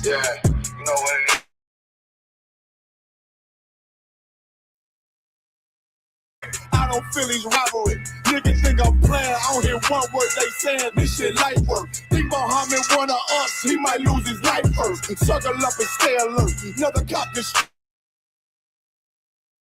Yeah, you know what it is. I don't feel these rivalry. Niggas think I'm playing. I don't hear one word they saying. This shit light work. Think Muhammad one of us, he might lose his life first. Circle up and stay alert. Another cop just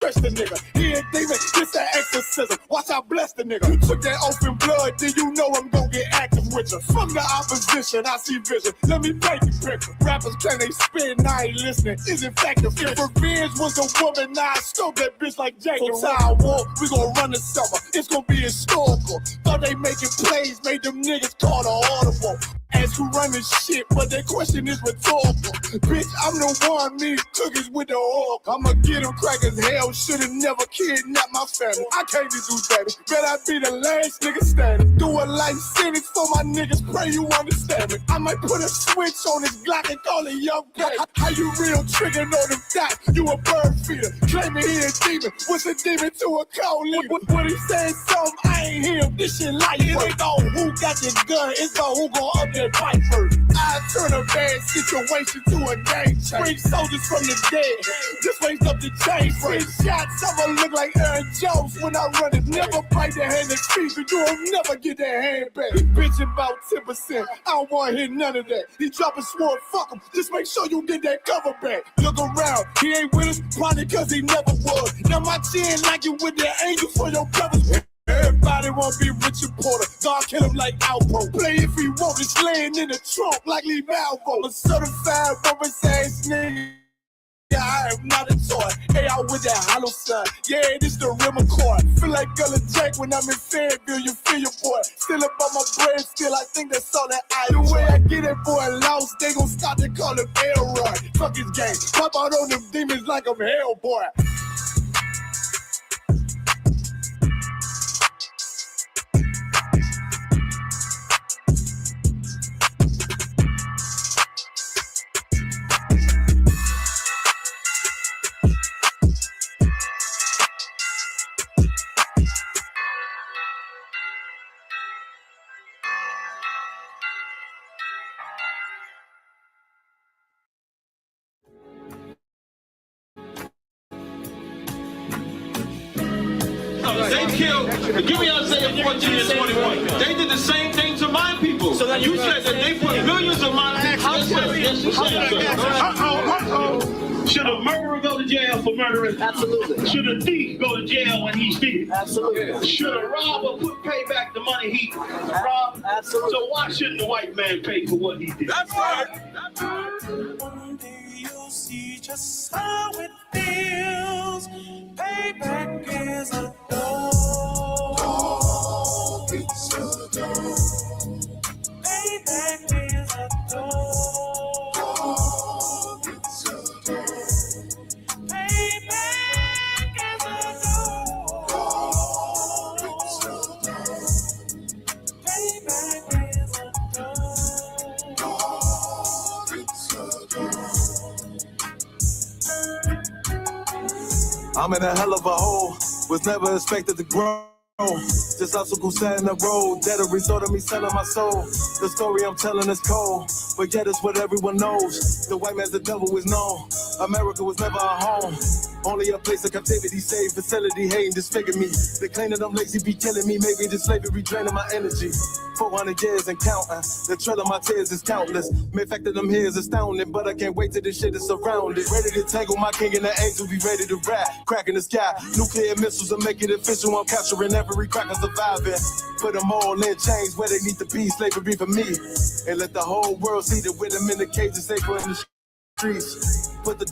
the nigga. He ain't demon, this an exorcism. Watch I bless the nigga. You took that open blood, then you know I'm gonna get active with you. From the opposition, I see vision. Let me paint the picture. Rappers claim they spit and I ain't listening. Is in fact the fear. If revenge was a woman, now I scope that bitch like Jacob. So I walk, we gon' run the summer. It's gonna be historical. Thought they making plays, made them niggas call the audible. Ask who run this shit, but that question is rhetorical. Bitch, I'm the one, me cookies with the oil. I'ma get them crackers, hell, should've never kidnapped my family. I can't be do baby, bet I be the last nigga standing. Do a life sentence for my niggas, pray you understand me. I might put a switch on this Glock and call it young play. How you real tricking on them dots? You a bird feeder, claiming he a demon. What's a demon to a cold leader? When he says something, I ain't hear him. This shit like it ain't on who got this gun, it's on who gon' up there fight first. I turn a bad situation to a game change. Bring soldiers from the dead, just raise up the chain. Bring shots, I'ma look like Aaron Jones when I run it. Never bite the hand that feeds you, you'll never get that hand back. He bitching about 10%, I don't wanna hear none of that. He dropping sword, fuck him, just make sure you get that cover back. Look around, he ain't with us, probably cause he never was. Now my chin like you with that angel for your brothers. Everybody wanna be Richard Porter, God kill him like Alpo. Play if he want, it's laying in the trunk like Lee Malvo. A certified rubber ass nigga. Yeah, I am not a toy. Hey, out with that hollow son. Yeah, this the real McCoy. Feel like Gullah Jack when I'm in Fayetteville. You feel your boy. Still up on my brain, still I think that's all that I do. The way I get it, boy, lost. They gon' start to call him Elroy. Fuck his game. Pop out on them demons like I'm Hellboy. They killed, give me Isaiah 14 and 21. They did the same thing to my people. So you said that they put millions of my people. Should a murderer go to jail for murdering? Absolutely. Should a thief go to jail when he steals? Absolutely. Should a robber pay back the money he robbed? Absolutely. So why shouldn't the white man pay for what he did? That's right. That's right. One day you'll see just how it feels. Payback is a dog. It's a dog. Payback is a dog. It's a dog. Payback is a dog. It's a dog. Payback is a dog. It's a dog. I'm in a hell of a hole, was never expected to grow. Just obstacle set in the road, that a result of me selling my soul. The story I'm telling is cold, but yet it's what everyone knows. The white man's the devil is known. America was never a home, only a place of captivity, safe facility, hating, disfigure me. They claim that I'm lazy, be killing me, maybe the slavery draining my energy. 400 years and counting, the trail of my tears is countless. Main fact that I'm here is astounding, but I can't wait till this shit is surrounded. Ready to tangle my king and the angel, be ready to rap. Crack in the sky, nuclear missiles will make it official. I'm capturing every cracker surviving. Put them all in chains where they need to be, slavery for me. And let the whole world see that with them in the cages, safer in the streets. Put the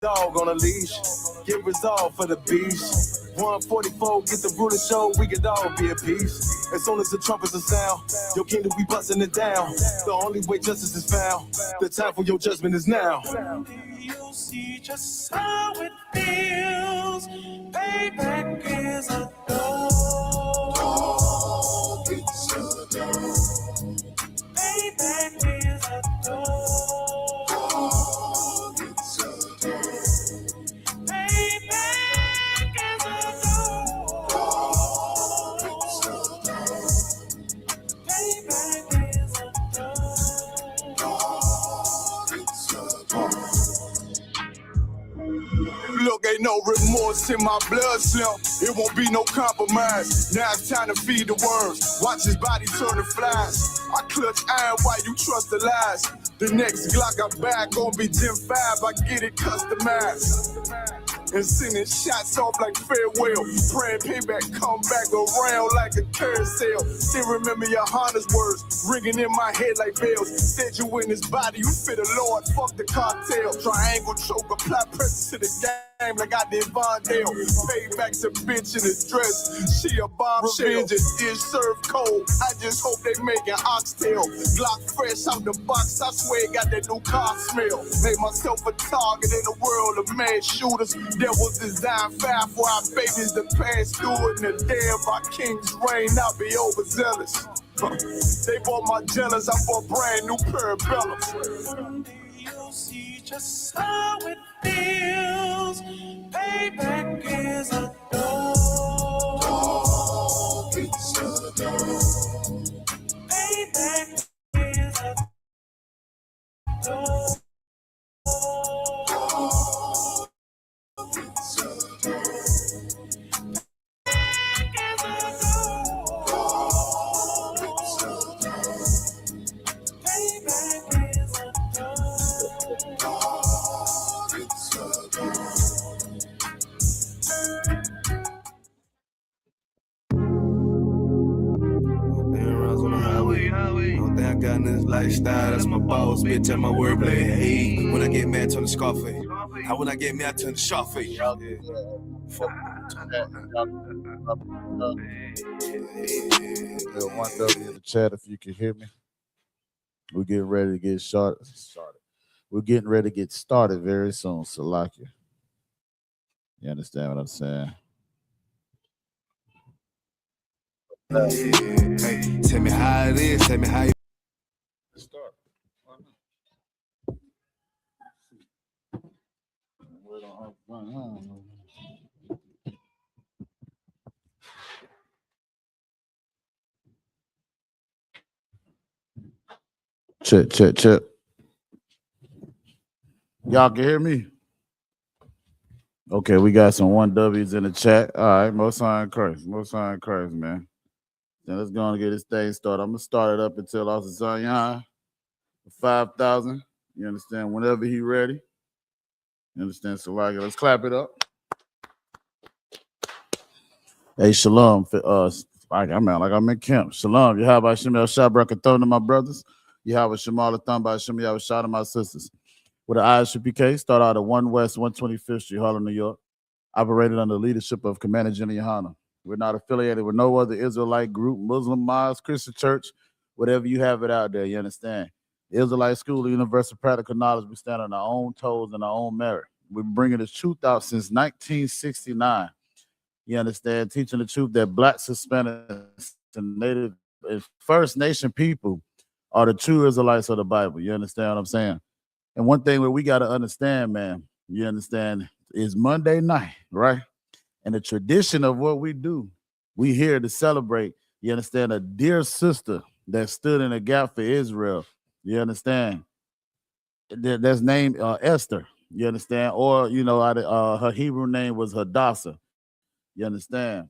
dog on a leash, get resolved for the beast. 144, get the ruler show, we could all be at peace. As soon as the trumpets are sound, your kingdom we busting it down. The only way justice is found, the time for your judgment is now. You'll see just how it feels. Payback is a dog. It's a dog. Payback is a dog. It's a dog. Payback is a dog. It's a dog. Ain't no remorse in my blood slump. It won't be no compromise. Now it's time to feed the worms. Watch his body turn to flies. I clutch iron while you trust the lies. The next Glock I buy gon' be Gen 5. I get it customized. And sending shots off like farewell. Praying payback come back around like a carousel. Still remember YAHANNA's words ringing in my head like bells. Said you in his body, you fit the Lord, fuck the cartel. Triangle choke, apply pressure to the game like I did Vondale. Payback's a bitch in a dress. She a bombshell. Revenge is served cold. I just hope they make an oxtail. Glock fresh out the box, I swear it got that new car smell. Made myself a target in the world of mad shooters. Devils design fire for our babies to pass through it. And the day of our king's reign, I'll be overzealous. They bought my jealous, I bought brand new parabellums. You'll see just how it feels. Payback is a dog. It's a dog. Payback is a dog. It's a dog. Lifestyle, that's my boss, bitch, and my wordplay. Hey, when I get mad, turn the Scarface. How when I get mad, turn the Scarface. One W in the chat if you can hear me. We're getting ready to get started. We're getting ready to get started very soon, Salakia. You understand what I'm saying? Hey, tell me how it is, tell me how you Start. Check. Y'all can hear me? Okay, we got some 1Ws in the chat. All right, Most High in Christ, man. Then let's go and get this thing started. I'm gonna start it up until Officer Zion 5,000. You understand? Whenever he ready. You understand? So like, let's clap it up. Hey, shalom. I'm in camp. Shalom. Yahweh Shem El Shabrak Athon to my brothers. Yahweh Shemal Athon by Shem Yahweh Shah to my sisters. With the I.S.U.P.K, start out at 1 West 125th Street, Harlem, New York. Operated under the leadership of Commander General YAHANNA. We're not affiliated with no other Israelite group, Muslim mosque, Christian church, whatever you have it out there, you understand? Israelite School of Universal Practical Knowledge, we stand on our own toes and our own merit. We're bringing the truth out since 1969. You understand? Teaching the truth that Blacks, Hispanics, and Native and First Nation people are the true Israelites of the Bible. You understand what I'm saying? And one thing that we got to understand, man, you understand, is Monday night, right? And the tradition of what we do, we here to celebrate, you understand, a dear sister that stood in a gap for Israel. You understand? That's named Esther. You understand? Or, you know, her Hebrew name was Hadassah. You understand?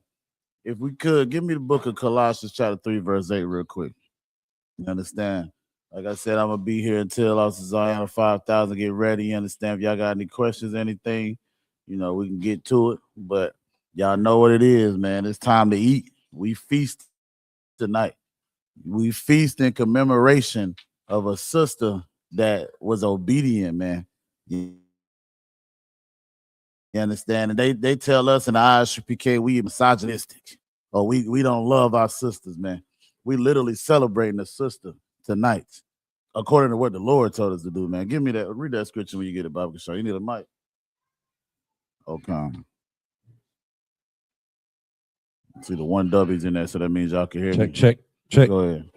If we could, give me the book of Colossians chapter 3, verse 8 real quick. You understand? Like I said, I'm going to be here until Officer Zion 5,000 get ready. You understand? If y'all got any questions, anything, you know, we can get to it. But y'all know what it is, man. It's time to eat. We feast tonight. We feast in commemoration of a sister that was obedient, man. You understand? And they tell us in the I.S.U.P.K we misogynistic. Or we don't love our sisters, man. We literally celebrating the sister tonight, according to what the Lord told us to do, man. Give me that. Read that scripture when you get it, Bible Show. You need a mic. Okay. See the 1W's in there, so that means y'all can hear me. Check. Go ahead.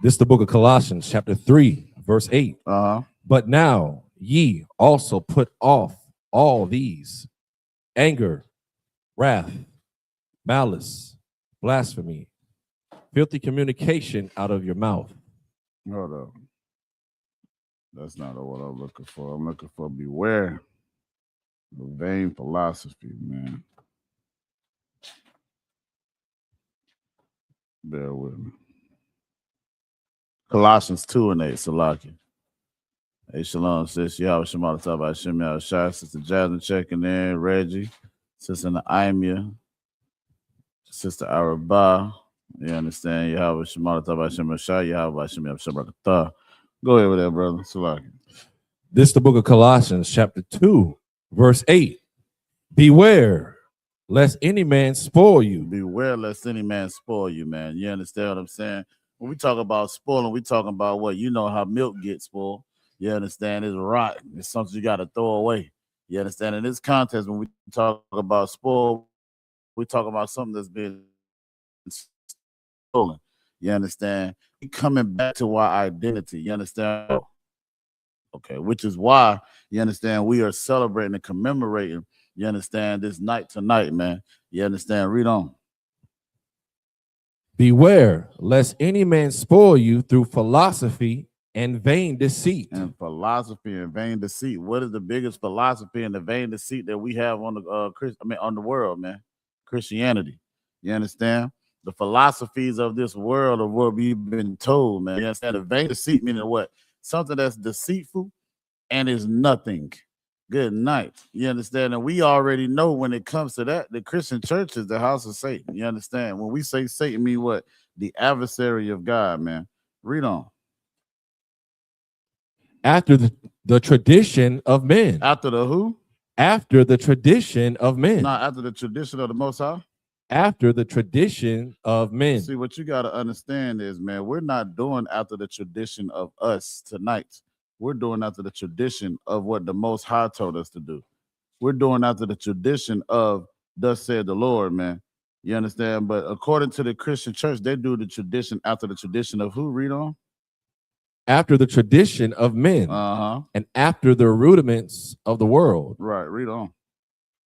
This is the book of Colossians, chapter 3, verse 8. But now ye also put off all these: anger, wrath, malice, blasphemy, filthy communication out of your mouth. Hold up. That's not what I'm looking for. I'm looking for beware. The vain philosophy, man. Bear with me. Colossians 2:8, Salaki. Hey, Shalom, sis. Yahweh Shema talk about Shem Yahweh Shai, Sister Jasmine checking in, Reggie, Sister Naimia, Sister Arabah. You understand? Yahweh Shema talk about Shem Yahweh Shai, Yahweh Shem Yahweh Shabrakatah. Go ahead with that, brother. Salaki. This is the book of Colossians, chapter 2, verse 8. Beware, lest any man spoil you. Beware, lest any man spoil you, man. You understand what I'm saying? When we talk about spoiling, we talking about what? You know how milk gets spoiled. You understand? It's rotten. It's something you got to throw away. You understand? In this context, when we talk about spoil, we talk about something that's been stolen. You understand? We coming back to our identity. You understand? Okay, which is why, you understand, we are celebrating and commemorating, you understand, this night tonight, man. You understand? Read on. Beware, lest any man spoil you through philosophy and vain deceit. And philosophy and vain deceit. What is the biggest philosophy and the vain deceit that we have on the on the world, man? Christianity. You understand? The philosophies of this world of what we've been told, man. You understand? The vain deceit meaning what? Something that's deceitful and is nothing. Good night. You understand? And we already know when it comes to that, the Christian church is the house of Satan. You understand? When we say Satan, mean what? The adversary of God, man. Read on. After the tradition of men. After the who? After the tradition of men. Not after the tradition of the Most High. After the tradition of men. See, what you got to understand is, man, we're not doing after the tradition of us tonight. We're doing after the tradition of what the Most High told us to do. We're doing after the tradition of thus said the Lord, man. You understand? But according to the Christian church, they do the tradition after the tradition of who? Read on. After the tradition of men. And after the rudiments of the world. Right, read on.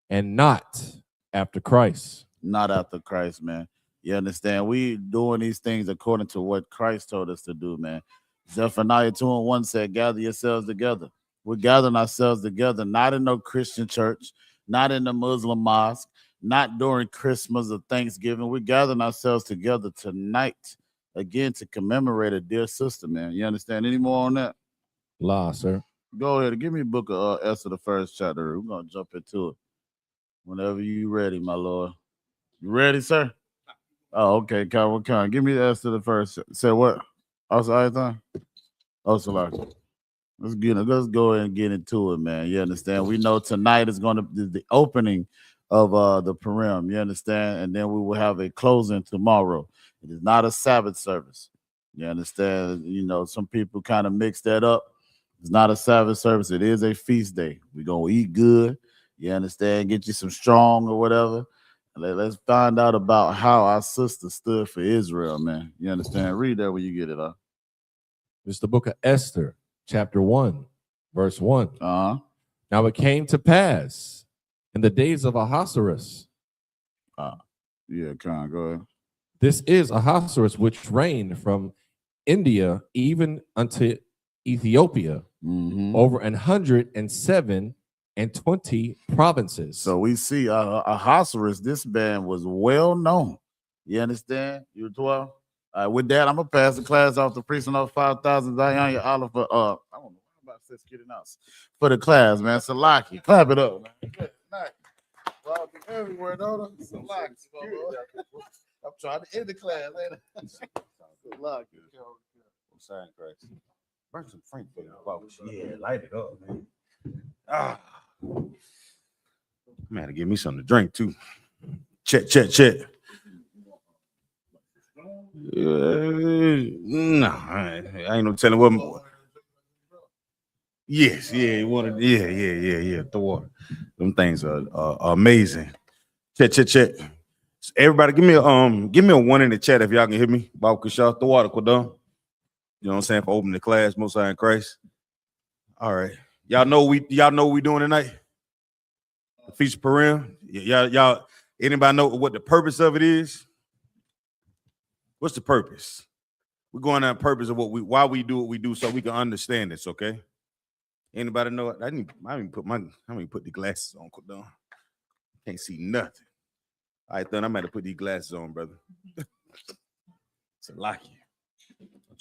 And not after Christ. Not after Christ, man. You understand? We doing these things according to what Christ told us to do, man. Zephaniah 2:1 said, gather yourselves together. We're gathering ourselves together, not in no Christian church, not in the Muslim mosque, not during Christmas or Thanksgiving. We're gathering ourselves together tonight, again, to commemorate a dear sister, man. You understand? Any more on that? La, sir. Go ahead and give me a book of Esther, the first chapter. We're going to jump into it whenever you ready, my Lord. You ready, sir? Oh, okay. What kind? Give me the Esther, the first. Say what? Also, everything? Oh, so let's go ahead and get into it, man. You understand? We know tonight is going to be the opening of the Purim. You understand? And then we will have a closing tomorrow. It is not a Sabbath service. You understand? You know, some people kind of mix that up. It's not a Sabbath service. It is a feast day. We're going to eat good. You understand? Get you some strong or whatever. Let's find out about how our sister stood for Israel, man. You understand? Read that when you get it up. It's the book of Esther, chapter 1, verse 1. Now it came to pass in the days of Ahasuerus. Yeah, go ahead. This is Ahasuerus, which reigned from India even unto Ethiopia, over 127 and 20 provinces. So we see Ahasuerus, this man was well known. You understand? You 12? With that, I'm gonna pass the class off to Priest of 5,000 Zion Olive for I don't know about this getting out for the class, man. Salaki, clap it up, man. Good night. Well, everywhere, though. Salaki, I'm trying to end the class, ain't it? Salaki. I'm saying, Christ. Burn some Frankfurt. Yeah, light it up, man. Man, to give me something to drink too. Check. No, I ain't no telling what more. Yes, yeah, the water. Them things are amazing. Check. Everybody, give me a one in the chat if y'all can hear me. Bob Kushah, the water, Kodon. You know what I'm saying? For opening the class, Most High in Christ. All right, y'all know we doing tonight. The Feast of Purim. Y'all. Anybody know what the purpose of it is? What's the purpose? We're going on purpose of why we do what we do, so we can understand this. Okay. Anybody know it? I need put the glasses on. Can't see nothing. I thought I'm going to put these glasses on, brother. It's a lucky.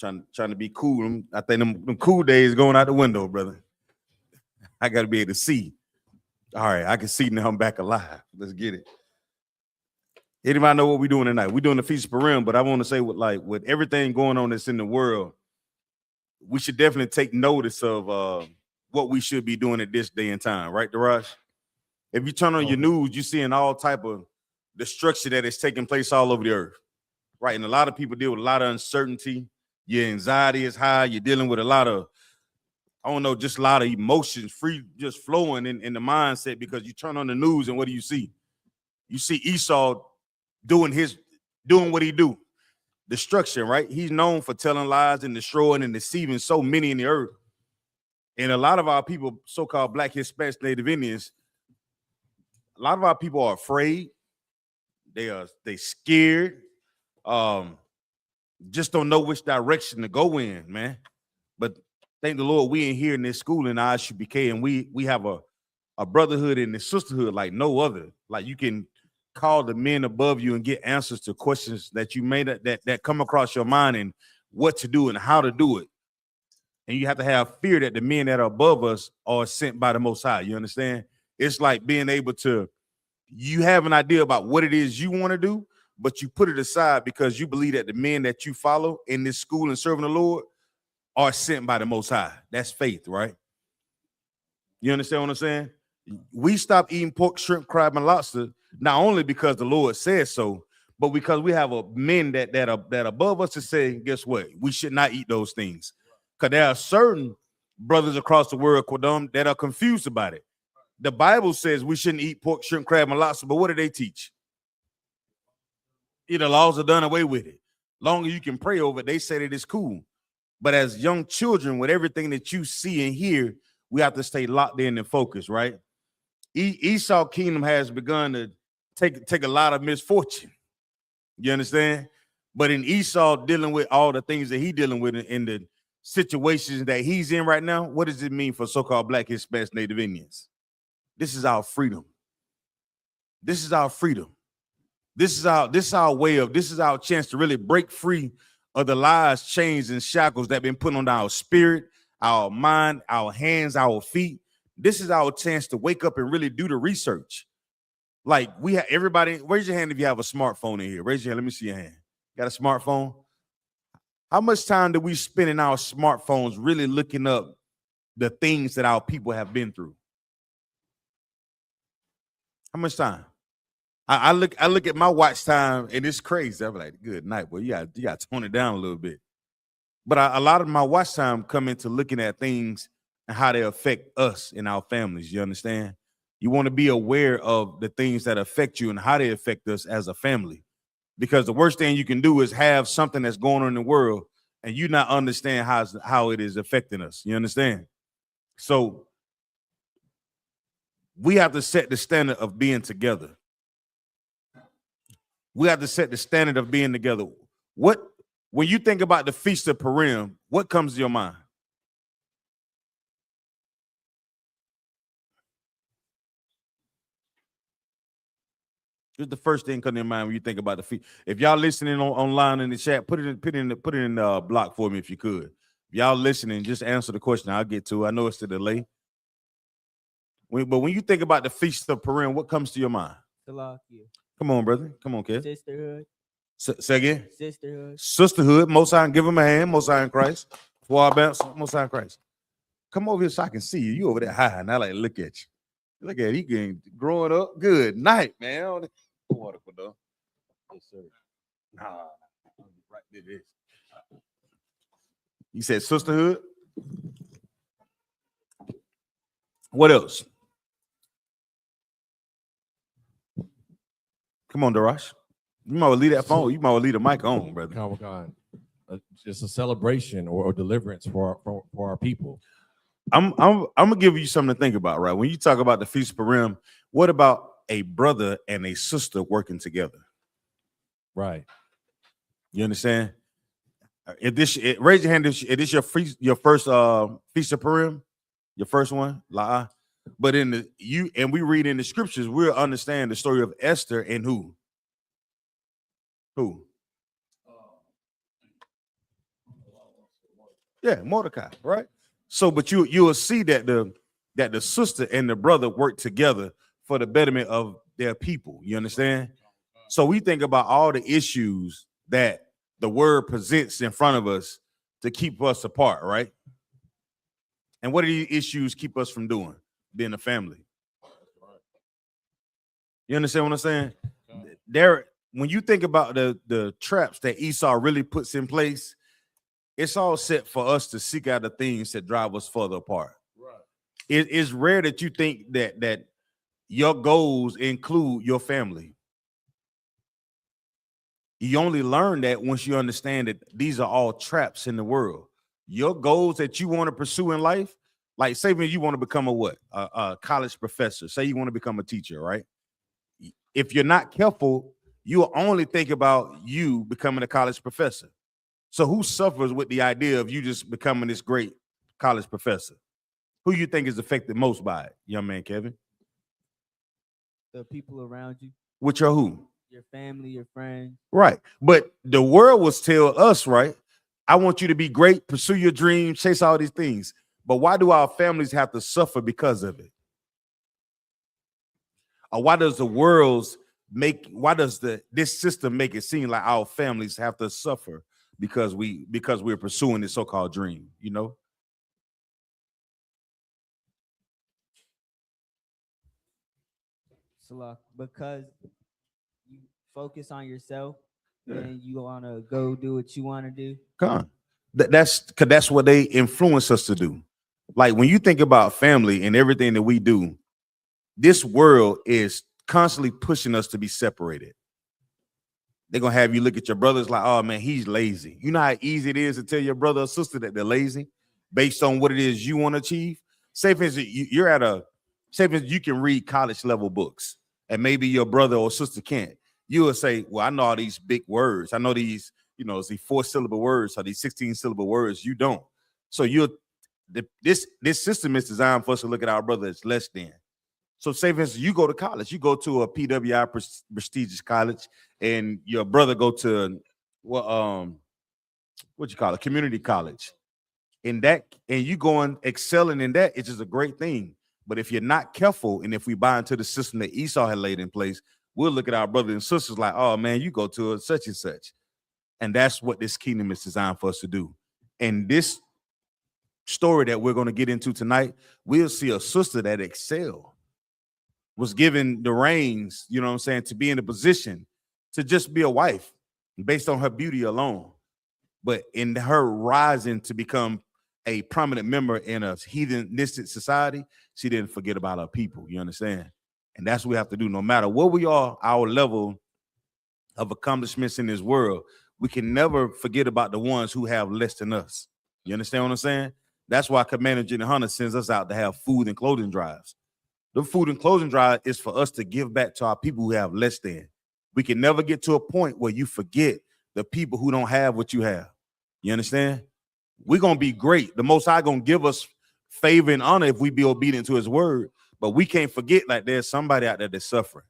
I'm trying to be cool. I think them cool days going out the window, brother. I got to be able to see. All right, I can see now I'm back alive. Let's get it. Anybody know what we're doing tonight? We're doing the Feast of Purim, but I want to say with everything going on that's in the world, we should definitely take notice of what we should be doing at this day and time, right, Daraj? If you turn on your news, you're seeing all type of destruction that is taking place all over the earth, right? And a lot of people deal with a lot of uncertainty. Your anxiety is high. You're dealing with a lot of, I don't know, just a lot of emotions just flowing in the mindset because you turn on the news and what do you see? You see Esau doing what he do. Destruction, right? He's known for telling lies and destroying and deceiving so many in the earth. And a lot of our people, so-called Black, Hispanics, Native Indians, a lot of our people are afraid. They scared. Just don't know which direction to go in, man. But thank the Lord, we in here in this school in I.S.U.P.K, and we have a brotherhood and a sisterhood like no other. Like you can call the men above you and get answers to questions that you made that come across your mind and what to do and how to do it. And you have to have fear that the men that are above us are sent by the Most High. You understand? It's like being able to, you have an idea about what it is you want to do, but you put it aside because you believe that the men that you follow in this school and serving the Lord are sent by the Most High. That's faith, right? You understand what I'm saying? We stopped eating pork, shrimp, crab, and lobster, not only because the Lord says so, but because we have men that are above us to say, guess what? We should not eat those things. Because there are certain brothers across the world, Quadam, that are confused about it. The Bible says we shouldn't eat pork, shrimp, crab, and lobster, but what do they teach? The laws are done away with it. Long as you can pray over it, they say that it's cool. But as young children, with everything that you see and hear, we have to stay locked in and focused, right? Esau kingdom has begun to take a lot of misfortune. You understand? But in Esau dealing with all the things that he's dealing with in the situations that he's in right now, what does it mean for so-called Black, Hispanics, Native Indians? This is our freedom. This is our freedom. This is our chance to really break free of the lies, chains, and shackles that have been put on our spirit, our mind, our hands, our feet. This is our chance to wake up and really do the research. Like we have everybody, raise your hand if you have a smartphone in here. Raise your hand. Let me see your hand. Got a smartphone? How much time do we spend in our smartphones really looking up the things that our people have been through? How much time? I look at my watch time and it's crazy. I'm like, good night, boy. You got to tone it down a little bit. But a lot of my watch time come into looking at things and how they affect us and our families. You understand? You want to be aware of the things that affect you and how they affect us as a family. Because the worst thing you can do is have something that's going on in the world and you not understand how it is affecting us. You understand? So we have to set the standard of being together. We have to set the standard of being together. When you think about the Feast of Purim, what comes to your mind? What's the first thing comes to your mind when you think about the feast? If y'all listening online in the chat, put it in the block for me if you could. If y'all listening, just answer the question. I'll get to it. I know it's a delay. But when you think about the Feast of Purim, what comes to your mind? Come on, brother. Come on, kid. Sisterhood. Say again. Sisterhood. Sisterhood. Most High, give him a hand. Most High in Christ. Before I bounce, Most High in Christ. Come over here so I can see you. You over there high, and I like look at you. Look at he getting growing up. Good night, man. Water for them. Yes, sir. Nah, right there. It is. You said sisterhood. What else? Come on, Darash. You might well leave that phone. You might well leave the mic on, brother. It's a celebration or deliverance for our people. I'm gonna give you something to think about, right? When you talk about the Feast of Purim, what about a brother and a sister working together? Right. You understand? Raise your hand if this your first Feast of Purim. Your first one, la. But in we read in the scriptures, we'll understand the story of Esther and who? Who? Yeah, Mordecai, right? So, but you will see that the sister and the brother work together for the betterment of their people. You understand? So we think about all the issues that the word presents in front of us to keep us apart, right? And what do these issues keep us from doing? Being a family. You understand what I'm saying? There, when you think about the traps that Esau really puts in place, it's all set for us to seek out the things that drive us further apart. Right. It's rare that you think that your goals include your family. You only learn that once you understand that these are all traps in the world. Your goals that you want to pursue in life, like say when you want to become a college professor, say you want to become a teacher, right? If you're not careful, you will only think about you becoming a college professor. So who suffers with the idea of you just becoming this great college professor? Who you think is affected most by it, young man Kevin? The people around you. Which are who? Your family, your friends. Right. But the world will tell us, right? I want you to be great, pursue your dreams, chase all these things. But why do our families have to suffer because of it? Or why does this system make it seem like our families have to suffer because we're pursuing this so-called dream, you know? Because you focus on yourself and you want to go do what you want to do. That's what they influence us to do. Like when you think about family and everything that we do, this world is constantly pushing us to be separated. They're going to have you look at your brothers like, oh man, he's lazy. You know how easy it is to tell your brother or sister that they're lazy based on what it is you want to achieve? Say for instance, you can read college level books and maybe your brother or sister can't. You will say, well, I know all these big words. I know these, these 4-syllable words or these 16-syllable words. You don't. So this system is designed for us to look at our brother as less than. So say for instance, you go to college, you go to a PWI prestigious college, and your brother go to community college. And you going excelling in that, it's just a great thing. But if you're not careful, and if we buy into the system that Esau had laid in place, we'll look at our brothers and sisters like, oh man, you go to such and such. And that's what this kingdom is designed for us to do. And this story that we're going to get into tonight, we'll see a sister that excelled, was given the reins, to be in a position to just be a wife based on her beauty alone. But in her rising to become a prominent member in a heathenistic society, she didn't forget about her people. You understand? And that's what we have to do. No matter what we are, our level of accomplishments in this world, we can never forget about the ones who have less than us. You understand what I'm saying? That's why Commander YAHANNA sends us out to have food and clothing drives. The food and clothing drive is for us to give back to our people who have less than. We can never get to a point where you forget the people who don't have what you have. You understand? We're going to be great. The Most High going to give us favor and honor if we be obedient to his word. But we can't forget like there's somebody out there that's suffering.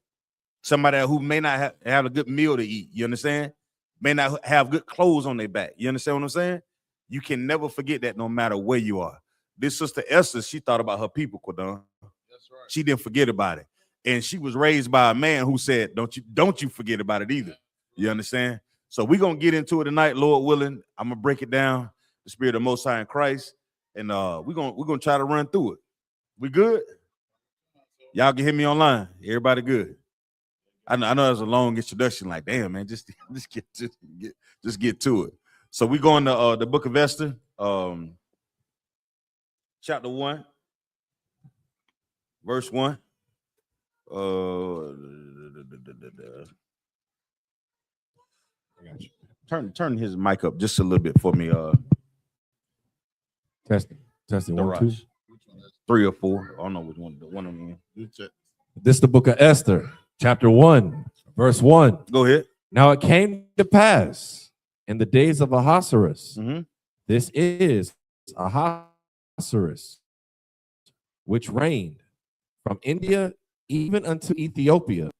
Somebody who may not have a good meal to eat. You understand? May not have good clothes on their back. You understand what I'm saying? You can never forget that no matter where you are. This sister Esther, she thought about her people, Quadon. That's right. She didn't forget about it. And she was raised by a man who said, don't you forget about it either. You understand? So we're going to get into it tonight, Lord willing. I'm going to break it down, the Spirit of Most High in Christ. And we're going to try to run through it. We good? Y'all can hear me online. Everybody good? I know that's a long introduction. Like, damn, man, just get to it. So we going to the book of Esther, chapter 1, verse 1. Turn his mic up just a little bit for me. Testing 1, 2. 3 or 4. I don't know which one. The one on the end. This is the book of Esther, chapter 1, verse 1. Go ahead. Now it came to pass in the days of Ahasuerus. Mm-hmm. This is Ahasuerus, which reigned from India even unto Ethiopia,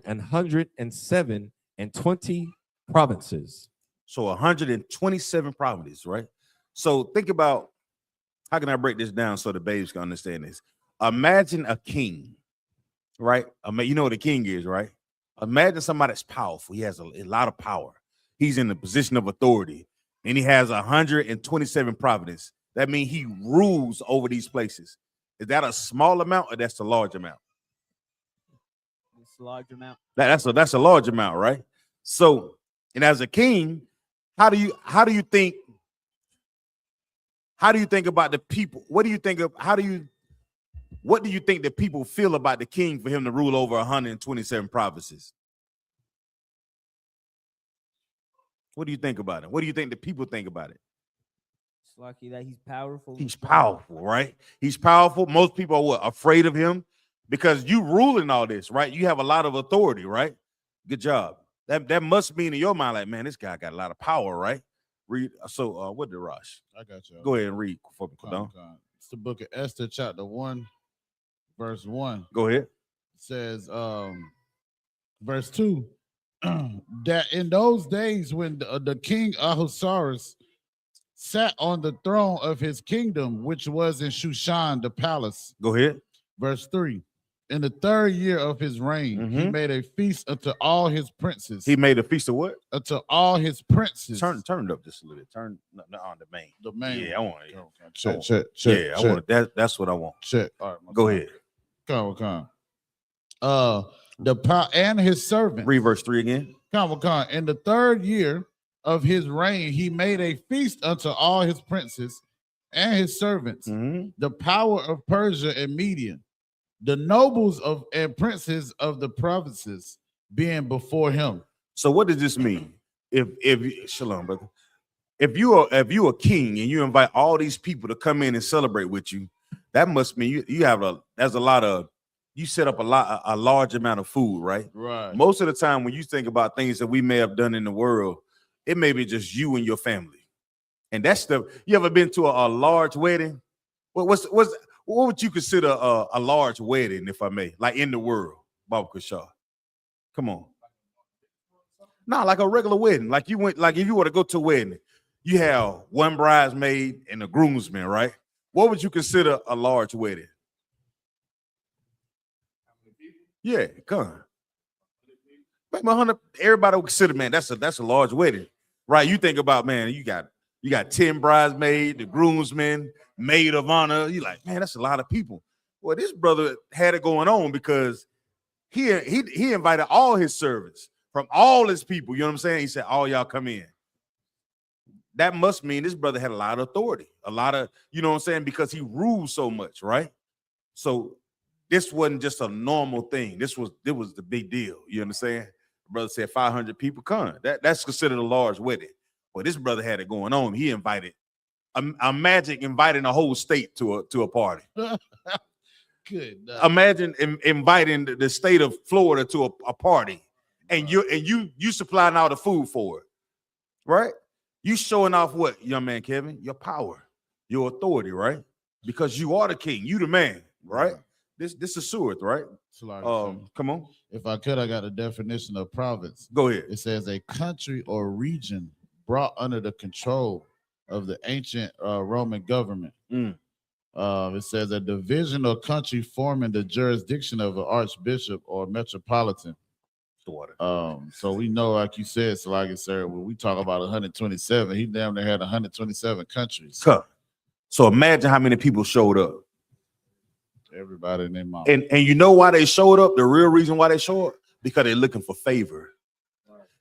and 107 and 20 provinces. So 127 provinces, right? So think about, how can I break this down so the babes can understand this? Imagine a king, right? I mean, you know what a king is, right? Imagine somebody that's powerful. He has a lot of power. He's in a position of authority, and he has 127 provinces. That means he rules over these places. Is that a small amount or that's a large amount? It's a large amount. That's a large amount, right? So, and as a king, how do you think about the people? What do you think the people feel about the king for him to rule over 127 provinces? What do you think about it? What do you think the people think about it? It's lucky that he's powerful. He's powerful, right? He's powerful. Most people are what, afraid of him because you ruling all this, right? You have a lot of authority, right? Good job. That must mean in your mind, like, man, this guy got a lot of power, right? Read. So, what did Rosh? I got you. Go ahead and read. It's the book of Esther, chapter 1, verse 1. Go ahead. It says, verse 2, that in those days when the king Ahasuerus sat on the throne of his kingdom, which was in Shushan, the palace. Go ahead. Verse 3. In the 3rd year of his reign, he made a feast unto all his princes. He made a feast of what? Unto all his princes. Turn it up just a little bit. Turn on the main. The main. Yeah, I want it. Check. Yeah, I want it. That's what I want. Check. All right. Go ahead. Come. The power and his servant. Read verse 3 again. Come. In the 3rd year of his reign, he made a feast unto all his princes and his servants, the power of Persia and Media, the nobles and princes of the provinces being before him. So what does this mean? If Shalom, brother. If you a king and you invite all these people to come in and celebrate with you, that must mean you set up a large amount of food, right? Right. Most of the time when you think about things that we may have done in the world, it may be just you and your family. And that's you ever been to a large wedding? What would you consider a large wedding, if I may, like in the world, Baba Kushar? Come on. No, like a regular wedding. Like if you were to go to a wedding, you have one bridesmaid and a groomsman, right? What would you consider a large wedding? Yeah, come on. Maybe 100. Everybody would consider, man, that's a large wedding, right? You think about, man, you got 10 bridesmaids, the groomsmen, maid of honor. You like, man, that's a lot of people. Well, this brother had it going on because he invited all his servants from all his people. You know what I'm saying? He said, all y'all come in. That must mean this brother had a lot of authority, a lot of, you know what I'm saying? Because he ruled so much, right? So this wasn't just a normal thing. It was the big deal. You understand? The brother said 500 people come. That's considered a large wedding. Well, this brother had it going on. He invited, imagine inviting a whole state to a party. Good. Imagine inviting the state of Florida to a party, and you supplying all the food for it, right? You showing off what, young man Kevin? Your power, your authority, right? Because you are the king, you the man, right? This is Seward, right? Come on. If I could, I got a definition of province. Go ahead. It says a country or region brought under the control of the ancient Roman government. It says a division or country forming the jurisdiction of an archbishop or metropolitan. So we know, like you said, sir, when we talk about 127, he damn near had 127 countries. So imagine how many people showed up. Everybody in their mouth. And you know why they showed up? The real reason why they showed up? Because they're looking for favor.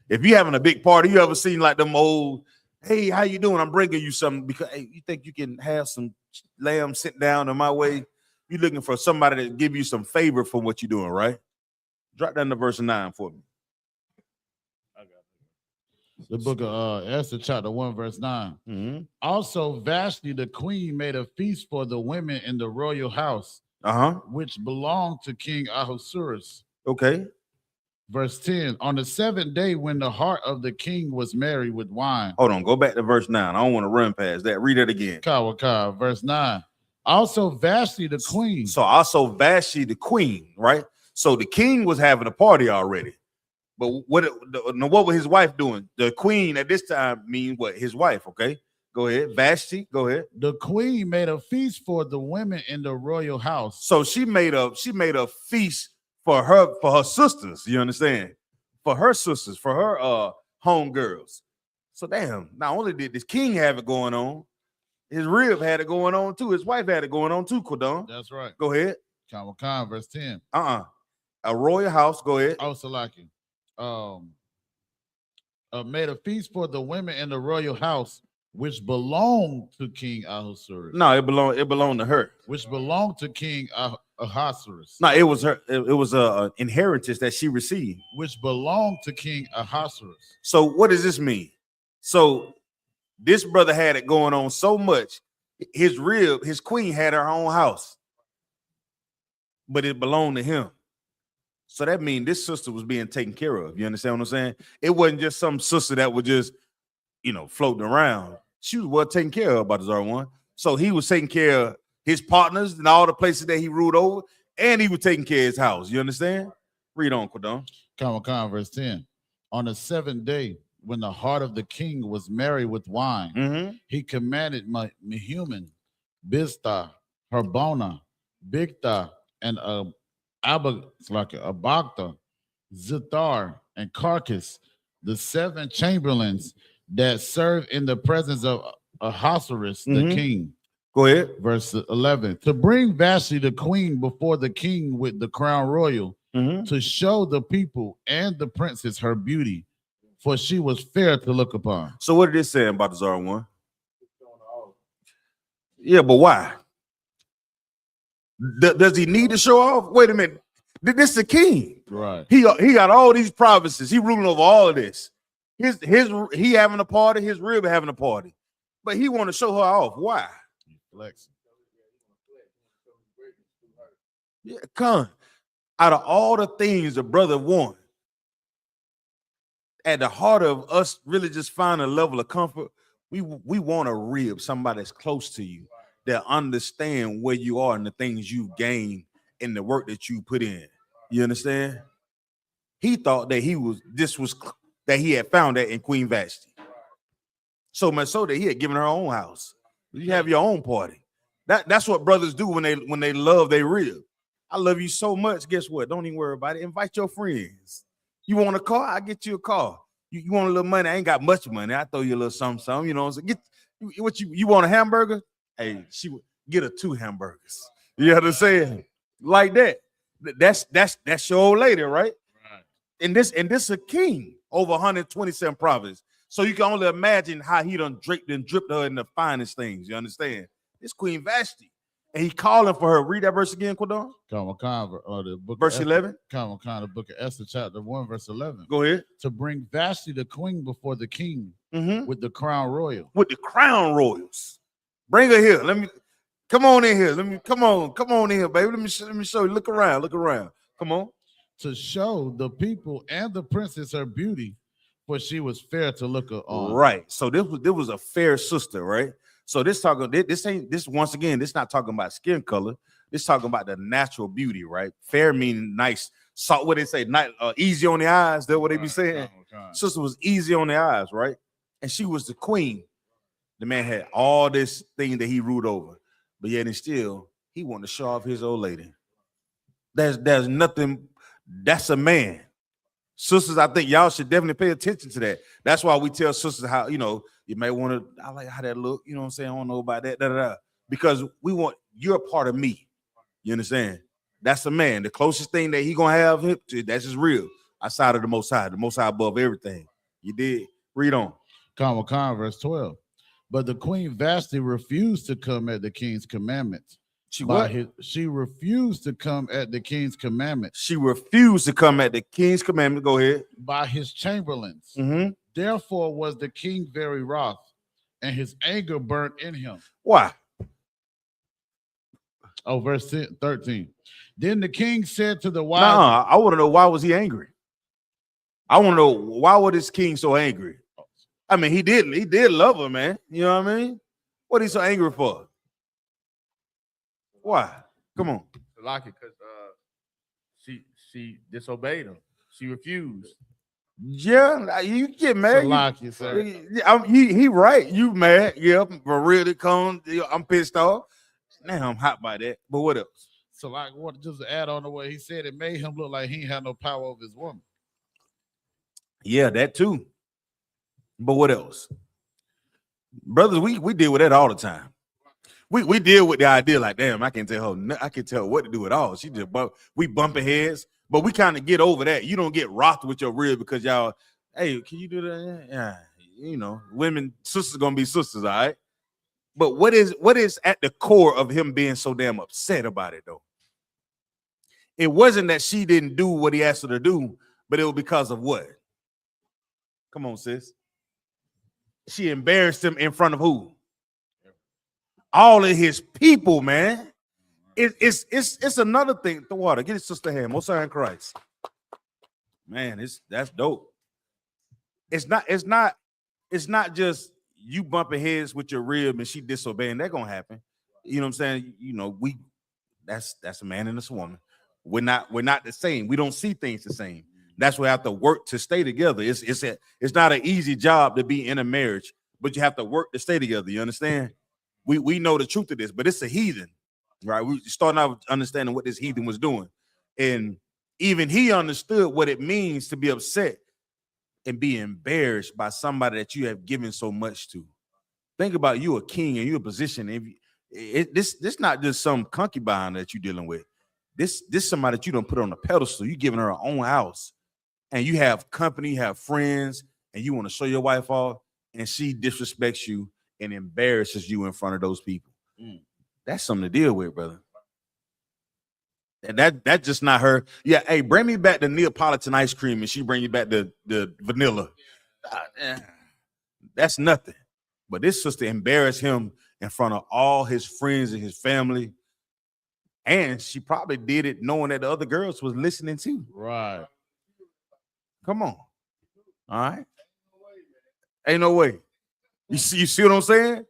If you're having a big party, you ever seen like them old, hey, how you doing? I'm bringing you something because hey, you think you can have some lamb sit down in my way? You're looking for somebody to give you some favor for what you're doing, right? Drop down to verse 9 for me. The book of Esther, chapter 1, verse 9. Also, Vashti the queen made a feast for the women in the royal house, which belonged to King Ahasuerus. Okay. Verse 10. On the 7th day, when the heart of the king was merry with wine. Hold on, go back to verse 9. I don't want to run past that. Read it again. Verse 9. Also Vashti the queen. So also Vashti the queen, right? So the king was having a party already. But what was his wife doing? The queen at this time means what? His wife, okay? Go ahead. Vashti, go ahead. The queen made a feast for the women in the royal house. So she made a feast for her sisters, you understand? For her sisters, for her homegirls. So damn, not only did this king have it going on, his rib had it going on too. His wife had it going on too, Kodon. That's right. Go ahead. Khan, verse 10. A royal house, go ahead. Oh, Salaki. Made a feast for the women in the royal house, which belonged to King Ahasuerus. No, it belonged to her. Which belonged to King Ahasuerus. No, it was her. It was a inheritance that she received. Which belonged to King Ahasuerus. So what does this mean? So this brother had it going on so much. His queen had her own house, but it belonged to him. So that means this sister was being taken care of. You understand what I'm saying? It wasn't just some sister that was just, floating around. She was well taken care of by the Czar. So he was taking care of his partners and all the places that he ruled over, and he was taking care of his house. You understand? Read on, Kodon. Khan, verse 10. On the 7th day, when the heart of the king was merry with wine, he commanded Mehuman, Biztha, Harbona, Bigtha, and Abagtha, Zithar, and Carcass, the 7 chamberlains that served in the presence of Ahasuerus the king. Go ahead. Verse 11. To bring Vashti the queen before the king with the crown royal, to show the people and the princess her beauty, for she was fair to look upon. So what did it say about the Czar one? Yeah, but why? Does he need to show off? Wait a minute. This is the king. Right. He got all these provinces. He ruling over all of this. He having a party, his rib having a party. But he want to show her off. Why? Flexing. Yeah, come. Out of all the things the brother want, at the heart of us really just find a level of comfort, we want a rib, somebody that's close to you, that understand where you are and the things you gain in the work that you put in. You understand? He thought that he had found that in Queen Vashti. So much so that he had given her own house. You have your own party. That's what brothers do when they love their rib. I love you so much. Guess what? Don't even worry about it. Invite your friends. You want a car? I get you a car. You want a little money? I ain't got much money. I throw you a little something. You know what I'm saying? You want a hamburger? Hey, she would get her 2 hamburgers. You know what I'm saying? Like that. That's your old lady, right? And this a king over 127 provinces. So you can only imagine how he done dripped her in the finest things. You understand? It's Queen Vashti. And he calling for her. Read that verse again, Kodon. The book verse 11. The book of Esther, chapter 1, verse 11. Go ahead. To bring Vashti the queen before the king with the crown royal. With the crown royals. Bring her here. Come on in here. Come on in here, baby. Let me show you. Look around. Come on. To show the people and the princess her beauty, for she was fair to look on. Right. So this was a fair sister, right? So this once again, this not talking about skin color. This talking about the natural beauty, right? Fair meaning nice. So what they say, easy on the eyes. That's what they be saying. Sister was easy on the eyes, right? And she was the queen. The man had all this thing that he ruled over, but yet and still he wanted to show off his old lady. There's nothing. That's a man. Sisters, I think y'all should definitely pay attention to that. That's why we tell sisters how, you may want to, I like how that look, you know what I'm saying? I don't know about that, because you're a part of me. You understand? That's a man. The closest thing that he gonna have, that's just real. Outside of the Most High above everything. You did. Read on. Verse 12. But the queen Vashti refused to come at the king's commandments. She refused to come at the king's commandment. She refused to come at the king's commandment. Go ahead. By his chamberlains. Therefore was the king very wroth, and his anger burnt in him. Why? Oh, verse 13. Then the king said to the wise. I want to know, why was he angry? I want to know, why was this king so angry? I mean, he did love her, man. You know what I mean? What is he so angry for? Why? Come on. Like it, because she disobeyed him. She refused. Yeah, you get mad. Salaki, sir. He right. You mad? Yep. For real, I'm pissed off. Now I'm hot by that. But what else? So like, what? Just to add on to what he said, it made him look like he had no power over his woman. Yeah, that too. But what else? Brothers, we deal with that all the time. We deal with the idea like, damn, I can't tell her what to do at all. She just we bumping heads, but we kind of get over that. You don't get rocked with your rib because y'all, hey, can you do that? Yeah, you know, women, sisters gonna be sisters, all right. But what is at the core of him being so damn upset about it though? It wasn't that she didn't do what he asked her to do, but it was because of what? Come on, sis. She embarrassed him in front of who? All of his people, man. It's another thing. The water. Get it, Sister Ham. Most High in Christ. Man, that's dope. It's not just you bumping heads with your rib and she disobeying. That's gonna happen. You know what I'm saying? You know, that's a man and a woman. We're not the same. We don't see things the same. That's why we have to work to stay together. It's not an easy job to be in a marriage, but you have to work to stay together. You understand? We know the truth of this, but it's a heathen, right? We starting out understanding what this heathen was doing. And even he understood what it means to be upset and be embarrassed by somebody that you have given so much to. Think about you a king and you're a position. This not just some concubine that you're dealing with. This somebody that you don't put on a pedestal. You giving her her own house. And you have company, you have friends, and you want to show your wife off, and she disrespects you and embarrasses you in front of those people. That's something to deal with, brother. And that's just not her. Yeah, hey, bring me back the Neapolitan ice cream, and she bring you back the vanilla. That's nothing. But this sister embarrassed him in front of all his friends and his family. And she probably did it knowing that the other girls was listening too. Right. Come on. All right. Ain't no way. You see what I'm saying?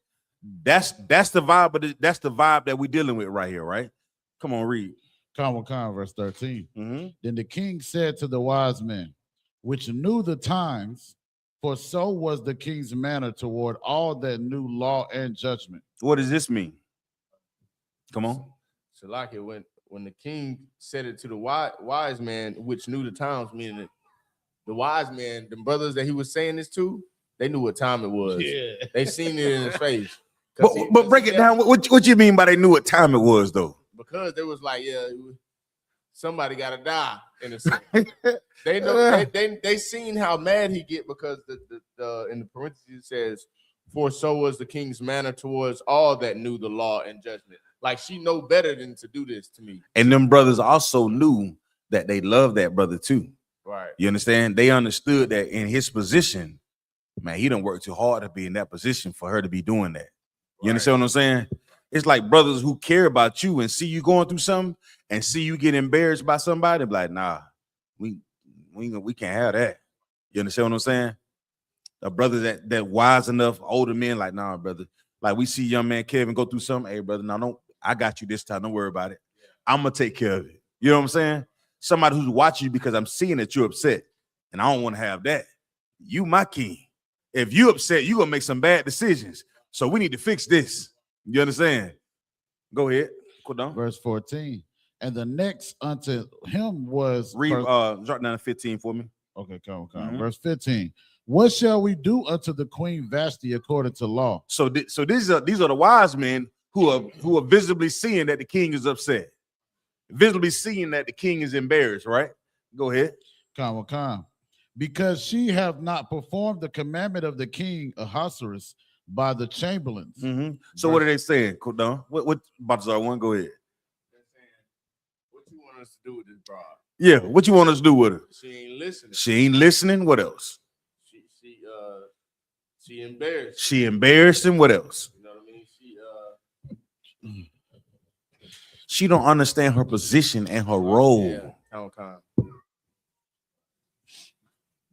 That's the vibe, but that's the vibe that we're dealing with right here, right? Come on, read. Verse 13. Then the king said to the wise men, which knew the times, for so was the king's manner toward all that knew law and judgment. What does this mean? Come on. So like it when the king said it to the wise man, which knew the times, meaning that the wise man, the brothers that he was saying this to, they knew what time it was. Yeah. They seen it in his face. But break it down. What you mean by they knew what time it was, though? Because they was like, yeah, somebody got to die in a sense. They know they seen how mad he get because the in the parentheses it says, for so was the king's manner towards all that knew the law and judgment. Like she know better than to do this to me. And them brothers also knew that they loved that brother too. Right. You understand? They understood that in his position, man, he done worked too hard to be in that position for her to be doing that. You understand what I'm saying? It's like brothers who care about you and see you going through something and see you get embarrassed by somebody, be like, nah, we can't have that. You understand what I'm saying? A brother that wise enough, older men, like, nah, brother. Like we see young man Kevin go through something. Hey, brother, now I got you this time. Don't worry about it. I'm gonna take care of it. You know what I'm saying? Somebody who's watching you because I'm seeing that you're upset, and I don't want to have that. You my king. If you upset, you're gonna make some bad decisions. So we need to fix this. You understand? Go ahead. Go down. Verse 14. And the next unto him was read drop down to 15 for me. Okay, come. Verse 15. What shall we do unto the queen Vashti according to law? So these are the wise men who are visibly seeing that the king is upset, visibly seeing that the king is embarrassed, right? Go ahead. Come. Because she have not performed the commandment of the king Ahasuerus by the chamberlains. So what are they saying? Cool down. What Balthazar one? Go ahead. They're saying, what you want us to do with this broad? Yeah, what you want us to do with her? She ain't listening. She ain't listening. What else? She embarrassed. She embarrassed him. What else? You know what I mean? She don't understand her position and her role. Yeah,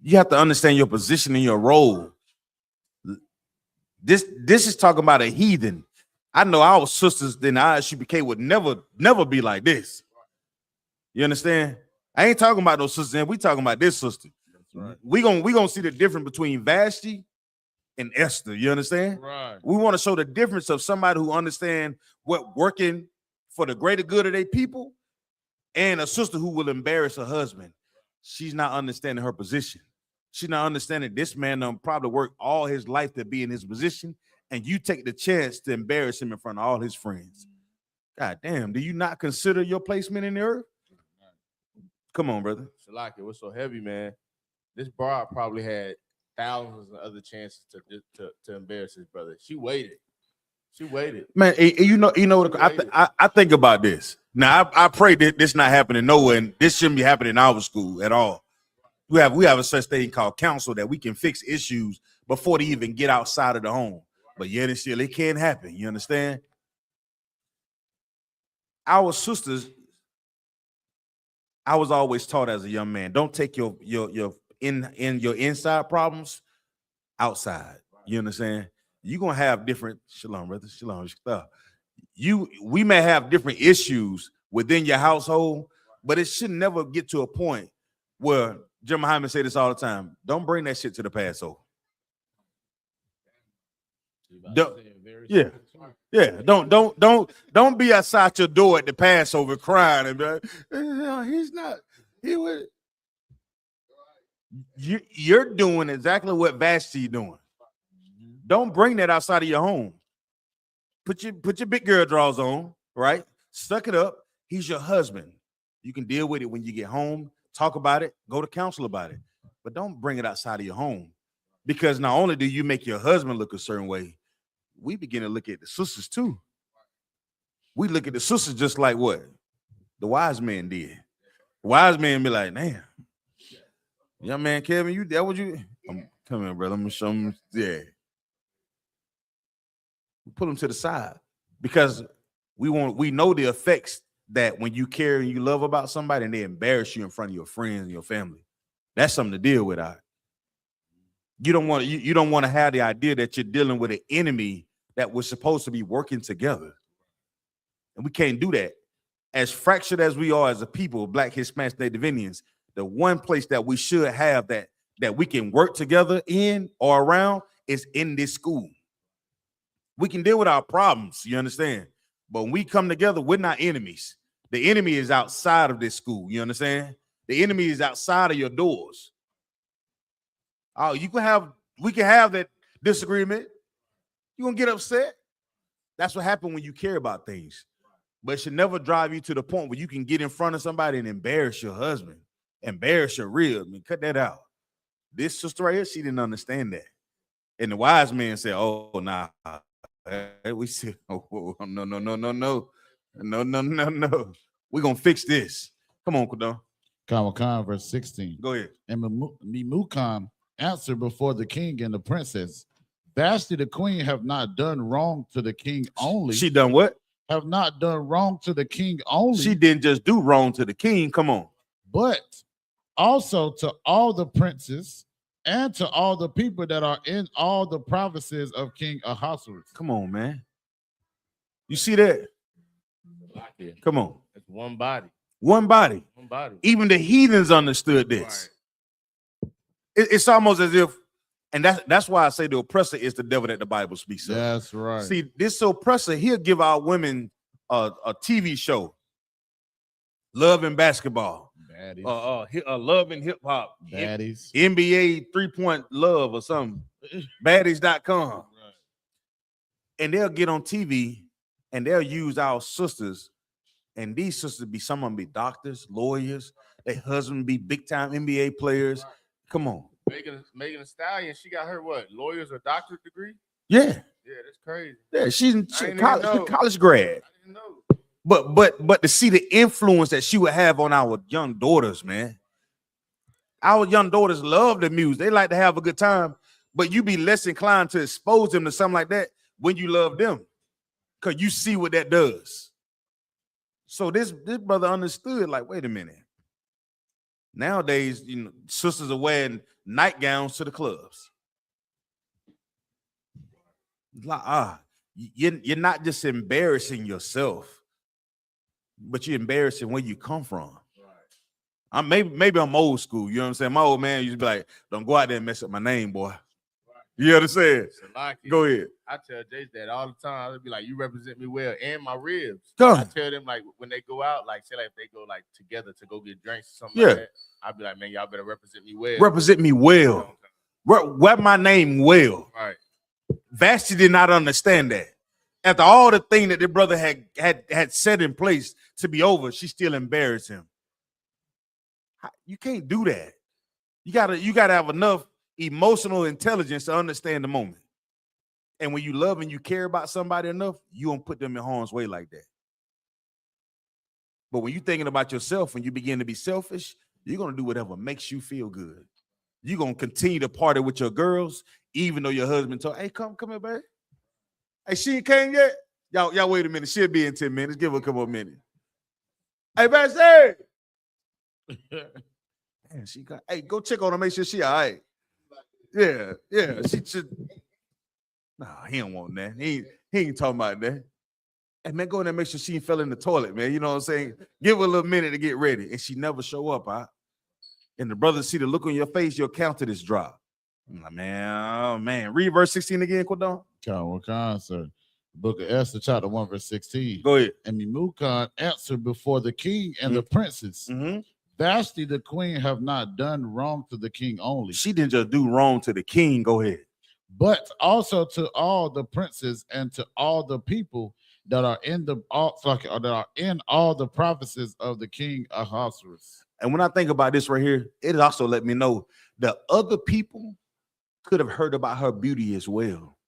you have to understand your position and your role. This is talking about a heathen. I know our sisters in the I.S.U.P.K would never be like this. You understand? I ain't talking about those sisters. We talking about this sister. Right. We gonna see the difference between Vashti and Esther. You understand? Right. We want to show the difference of somebody who understand what working for the greater good of their people, and a sister who will embarrass her husband. She's not understanding her position. She's not understanding this man probably worked all his life to be in his position, and you take the chance to embarrass him in front of all his friends. God damn, do you not consider your placement in the earth? Come on, brother. Shalak, it was so heavy, man. This broad probably had thousands of other chances to embarrass his brother. She waited. She waited. Man, you know what I think about this. Now I pray that this not happening nowhere, and this shouldn't be happening in our school at all. We have a such thing called counsel that we can fix issues before they even get outside of the home. But yet and still, it can't happen. You understand? Our sisters, I was always taught as a young man, don't take your inside problems outside. You understand? You're gonna have different shalom, brother. Shalom. We may have different issues within your household, but it should never get to a point where Jim Muhammad say this all the time. Don't bring that shit to the Passover. Don't be outside your door at the Passover crying and be like, he's not. You're doing exactly what Vashti doing. Don't bring that outside of your home. Put your big girl drawers on, right? Suck it up. He's your husband. You can deal with it when you get home. Talk about it. Go to counsel about it. But don't bring it outside of your home. Because not only do you make your husband look a certain way, we begin to look at the sisters too. We look at the sisters just like what the wise man did. The wise man be like, damn, young man Kevin, that what you? Come here, brother. I'm gonna show him. Yeah. Pull them to the side because we know the effects that when you care and you love about somebody and they embarrass you in front of your friends and your family. That's something to deal with. You don't want to have the idea that you're dealing with an enemy that was supposed to be working together. And we can't do that. As fractured as we are as a people, Black, Hispanic, Native Indians, the one place that we should have that we can work together in or around is in this school. We can deal with our problems, you understand? But when we come together, we're not enemies. The enemy is outside of this school, you understand? The enemy is outside of your doors. Oh, we can have that disagreement. You're gonna get upset. That's what happens when you care about things. But it should never drive you to the point where you can get in front of somebody and embarrass your husband, embarrass your rib. I mean, cut that out. This sister right here, she didn't understand that. And the wise man said, oh, nah. We said, oh, no. We're gonna fix this. Come on, Kudon. Kamakan, verse 16. Go ahead. And Memucan answered before the king and the princess, Vashti the queen have not done wrong to the king only. She done what? Have not done wrong to the king only. She didn't just do wrong to the king. Come on. But also to all the princes and to all the people that are in all the provinces of King Ahasuerus. Come on, man. You see that? Come on. It's one body. One body. One body. Even the heathens understood this. Right. It's almost as if, and that's why I say the oppressor is the devil that the Bible speaks of. That's right. See, this oppressor, he'll give our women a TV show, Love and Basketball. Love and Hip Hop. Baddies. NBA 3-point love or something. Baddies.com. Right. And they'll get on TV and they'll use our sisters. And these sisters some of them be doctors, lawyers. Their husband be big time NBA players. Right. Come on. Megan Thee Stallion, she got her what? Lawyers or doctorate degree? Yeah. Yeah, that's crazy. Yeah, she's college grad. I didn't know. But to see the influence that she would have on our young daughters, man. Our young daughters love the music. They like to have a good time, but you be less inclined to expose them to something like that when you love them, because you see what that does. So this brother understood, like, wait a minute. Nowadays, sisters are wearing nightgowns to the clubs. Like, you're not just embarrassing yourself, but you're embarrassing where you come from. Maybe I'm old school. You know what I'm saying? My old man used to be like, "Don't go out there and mess up my name, boy." You understand? Go ahead. I tell Jace that all the time. I'll be like, "You represent me well," and my ribs. Come. I tell them like when they go out, like say like if they go like together to go get drinks or something like that, I'll be like, "Man, y'all better represent me well." Represent me well. Rep my name well. Right. Vashti did not understand that. After all the thing that the brother had set in place to be over, she still embarrassed him. You can't do that. You gotta have enough emotional intelligence to understand the moment. And when you love and you care about somebody enough, you don't put them in harm's way like that. But when you're thinking about yourself and you begin to be selfish, you're gonna do whatever makes you feel good. You're gonna continue to party with your girls, even though your husband told, "Hey, come here, baby. Hey, she ain't came yet. Y'all wait a minute. She'll be in 10 minutes. Give her a couple of minutes. Hey, Vashti. Man, hey, go check on her, make sure she all right. Yeah. She should. Nah, he don't want that. He ain't talking about that. Hey, man, go in there and make sure she ain't fell in the toilet, man. You know what I'm saying? Give her a little minute to get ready. And she never show up, huh? And the brothers see the look on your face, your countenance drop. I'm like, man. Read verse 16 again, Quadon. Sir. Book of Esther, chapter 1, verse 16. Go ahead. And Memucan answered before the king and the princes. Vashti the queen have not done wrong to the king only. She didn't just do wrong to the king. Go ahead. But also to all the princes and to all the people that are in all the prophecies of the king Ahasuerus. And when I think about this right here, it also let me know that other people could have heard about her beauty as well.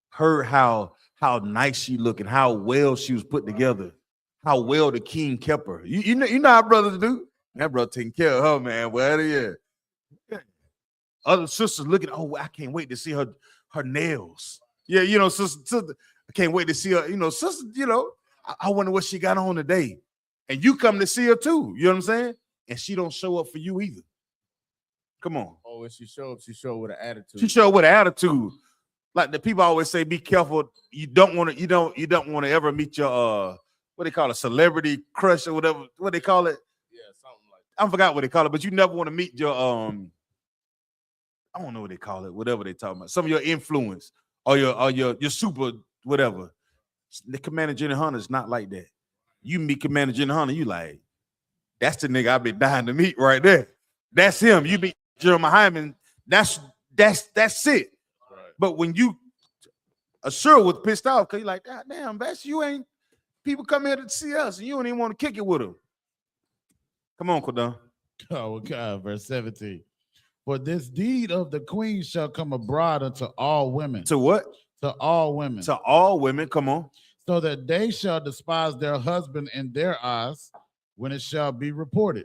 Heard how nice she looked and how well she was put together. How well the king kept her. You know how brothers do. That brother taking care of her, man. Well, yeah. Other sisters looking, oh, I can't wait to see her nails. Yeah, you know, sister, I can't wait to see her. You know, sister, you know, I wonder what she got on today. And you come to see her too. You know what I'm saying? And she don't show up for you either. Come on. Oh, when she show up, she show with an attitude. She show up with an attitude. Like the people always say, be careful. You don't want to ever meet your what they call a celebrity crush or whatever. What they call it? Yeah, something like that. I forgot what they call it, but you never want to meet your I don't know what they call it, whatever they talking about. Some of your influence or your super whatever. The Commander General Hunter is not like that. You meet Commander General Hunter, you like, that's the nigga I've been dying to meet right there. That's him. You meet Jeremiah Hyman, that's it. Right. But when you Assure was pissed off because he's like, God damn, Bash, you ain't people come here to see us and you don't even want to kick it with them. Come on, Kodon. Oh, God, verse 17. For this deed of the queen shall come abroad unto all women. To what? To all women. To all women, come on. So that they shall despise their husband in their eyes when it shall be reported.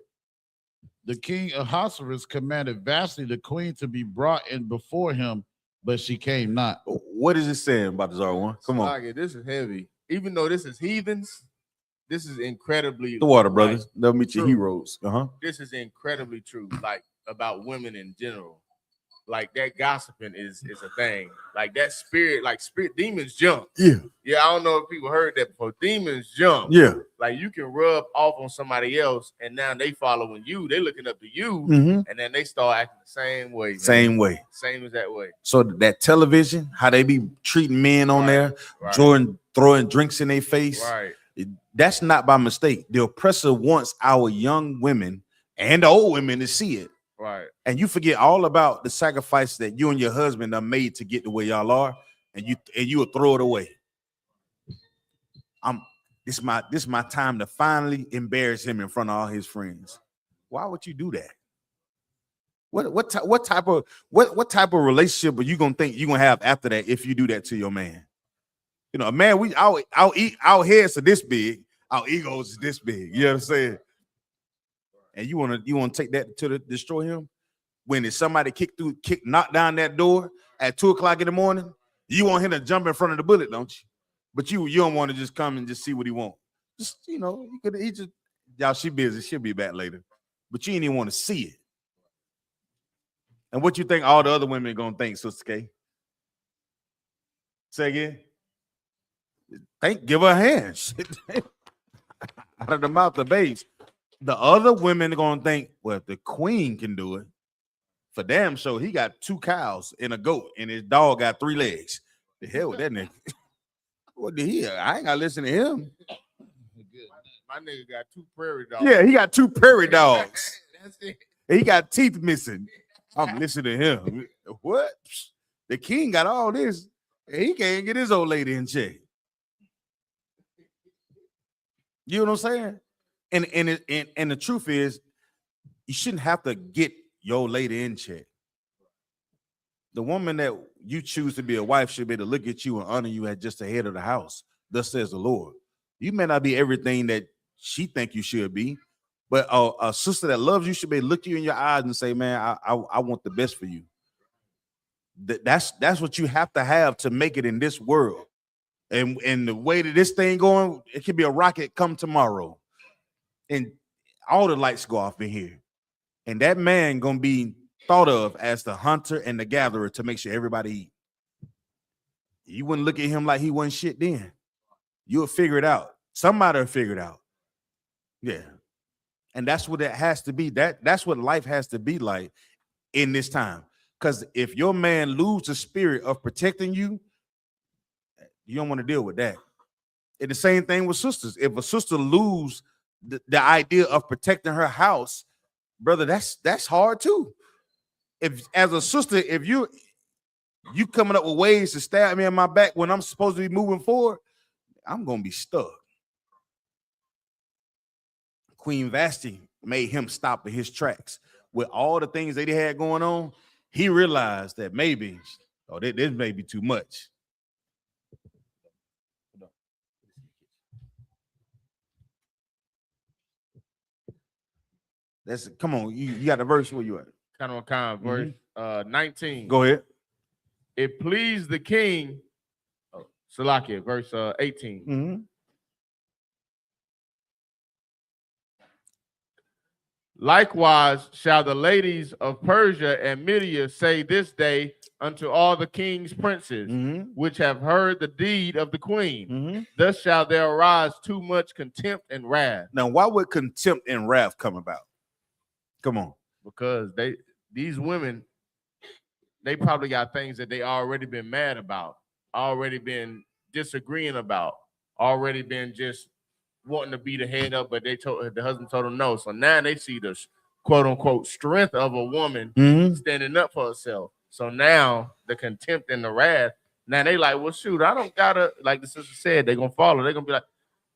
The king Ahasuerus commanded Vashti the queen to be brought in before him, but she came not. What is it saying about the Czar one? Come on. This is heavy. Even though this is heathens, this is incredibly the water, brothers. They'll meet your heroes. This is incredibly true, like about women in general. Like that gossiping is a thing. Like that spirit demons jump. Yeah. Yeah, I don't know if people heard that before. Demons jump. Yeah. Like you can rub off on somebody else and now they following you. They looking up to you and then they start acting the same way. Man. Same way. Same as that way. So that television, how they be treating men on there, throwing drinks in their face. Right. That's not by mistake. The oppressor wants our young women and the old women to see it. Right. And you forget all about the sacrifice that you and your husband are made to get the way y'all are, and you will throw it away. This is my time to finally embarrass him in front of all his friends. Why would you do that? What type of relationship are you gonna think you're gonna have after that if you do that to your man? You know, man, our heads are this big, our egos is this big. You know what I'm saying? And you wanna take that to destroy him? When if somebody knock down that door at 2:00 in the morning, you want him to jump in front of the bullet, don't you? But you don't want to just come and just see what he wants. Just y'all, she busy, she'll be back later. But you ain't even want to see it. And what you think all the other women are gonna think, Sister K? Say again. Give her a hand. Out of the mouth of babes. The other women are gonna think, well, if the queen can do it, for damn sure he got 2 cows and a goat, and his dog got 3 legs. The hell with that nigga. What did he? I ain't gotta listen to him. My nigga got 2 prairie dogs. Yeah, he got 2 prairie dogs. That's it. He got teeth missing. I'm listening to him. What? The king got all this, and he can't get his old lady in check. You know what I'm saying? And the truth is, you shouldn't have to get your lady in check. The woman that you choose to be a wife should be able to look at you and honor you as just the head of the house. Thus says the Lord. You may not be everything that she think you should be, but a sister that loves you should be able to look you in your eyes and say, man, I want the best for you. That's what you have to have to make it in this world. And the way that this thing going, it could be a rocket come tomorrow. And all the lights go off in here. And that man gonna be thought of as the hunter and the gatherer to make sure everybody eat. You wouldn't look at him like he wasn't shit then. You'll figure it out. Somebody will figure it out. Yeah. And that's what it has to be. That's what life has to be like in this time. Because if your man loses the spirit of protecting you, you don't want to deal with that. And the same thing with sisters. If a sister loses the idea of protecting her house, brother, that's hard too. If as a sister, if you coming up with ways to stab me in my back when I'm supposed to be moving forward, I'm gonna be stuck. Queen Vashti made him stop in his tracks. With all the things that he had going on, he realized that maybe, this may be too much. Come on, you got the verse where you at? Verse 19. Go ahead. It pleased the king. Salakia, verse 18. Mm-hmm. Likewise shall the ladies of Persia and Media say this day unto all the king's princes, which have heard the deed of the queen. Thus shall there arise too much contempt and wrath. Now, why would contempt and wrath come about? Come on. Because these women, they probably got things that they already been mad about, already been disagreeing about, already been just wanting to be the head up, but the husband told them no. So now they see the quote unquote strength of a woman standing up for herself. So now the contempt and the wrath, now they like, well, shoot, I don't gotta, like the sister said, they're gonna follow. They're gonna be like,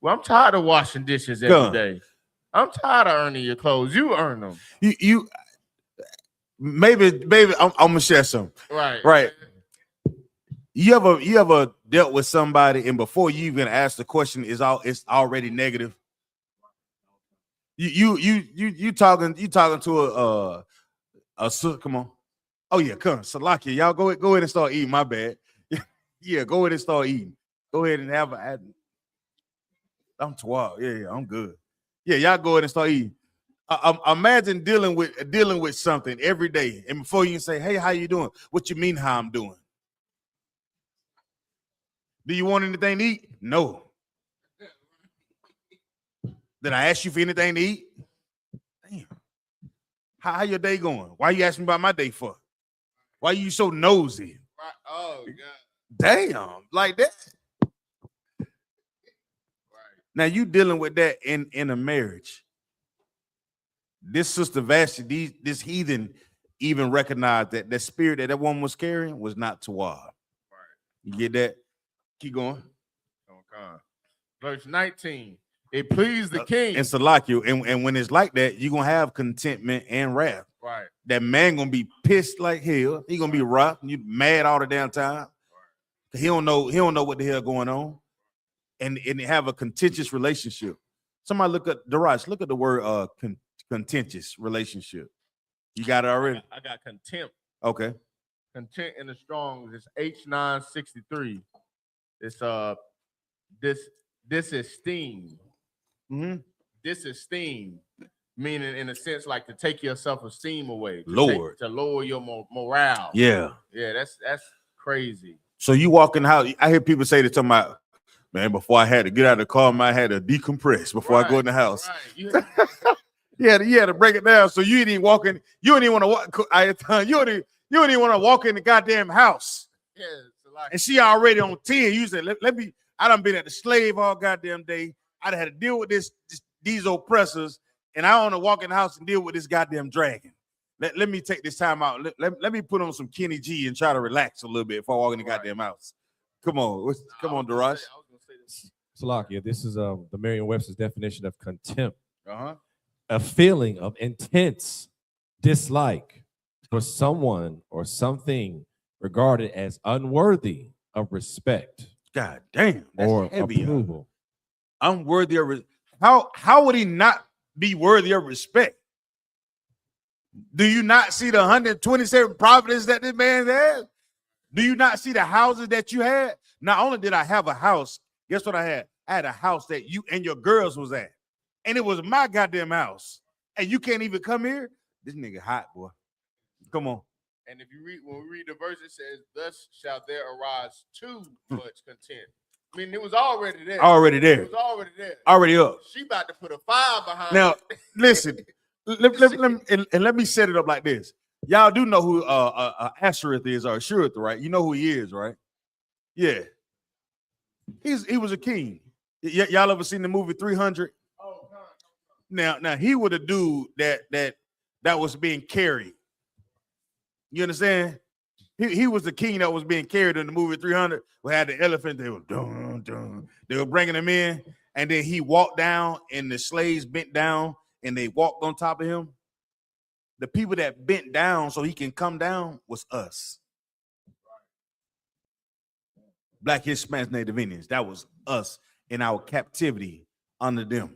well, I'm tired of washing dishes every day. I'm tired of earning your clothes. You earn them. You maybe I'm gonna share some. Right. You ever dealt with somebody and before you even ask the question, it's already negative? You talking to a come on. Oh yeah, come Salakia. Y'all go ahead and start eating. My bad. Yeah, go ahead and start eating. Go ahead and have I'm 12. Yeah, I'm good. Yeah, y'all go ahead and start eating. Imagine dealing with something every day, and before you can say, "Hey, how you doing?" What you mean, how I'm doing? Do you want anything to eat? No. Did I ask you for anything to eat? Damn. How your day going? Why you asking about my day for? Why you so nosy? Oh God. Damn, like that. Now you dealing with that in a marriage. This sister Vashti, this heathen even recognized that the spirit that woman was carrying was not Tawad. Right. You get that? Keep going. Okay. Verse 19. It pleased the king. And Salakia, and when it's like that, you're gonna have contentment and wrath. Right. That man gonna be pissed like hell. He gonna be rough. You mad all the damn time. He don't know what the hell going on. And have a contentious relationship. Somebody look at the word contentious relationship. You got it already? I got contempt. Okay. Contempt in the Strong's is H963. It's disesteem. Disesteem, meaning in a sense like to take your self-esteem away. To lower your morale. Yeah. Yeah, that's crazy. So you walk in the house. I hear people say this to my man. Before I had to get out of the car, I had to decompress before I go in the house. Right. You had to break it down. So you ain't even walking. You don't even want to walk. You don't even want to walk in the goddamn house. Yeah. And she already on 10. You said, let me. I done been at the slave all goddamn day. I done had to deal with these oppressors, and I want to walk in the house and deal with this goddamn dragon. Let me take this time out. Let me put on some Kenny G and try to relax a little bit before I walk in the goddamn house. Come on, Darash. Salakia, this is the Merriam-Webster's definition of contempt. A feeling of intense dislike for someone or something regarded as unworthy of respect. God damn, that's or heavy, approval. Unworthy of how would he not be worthy of respect? Do you not see the 127 properties that this man has? Do you not see the houses that you had? Not only did I have a house, guess what I had? I had a house that you and your girls was at. And it was my goddamn house. And you can't even come here? This nigga hot, boy. Come on. And if you read, when we read the verse, it says, "Thus shall there arise too much content." I mean, it was already there. Already there. It was already there. Already up. She about to put a 5 behind now, it. Listen, let me set it up like this. Y'all do know who Ashereth is, or Ashurith, right? You know who he is, right? Yeah. He was a king. Y'all ever seen the movie 300? Oh, Now he was a dude that was being carried. You understand? He was the king that was being carried in the movie 300. We had the elephant. They were They were bringing him in, and then he walked down, and the slaves bent down, and they walked on top of him. The people that bent down so he can come down was us. Black, Hispanics, Native Indians. That was us in our captivity under them.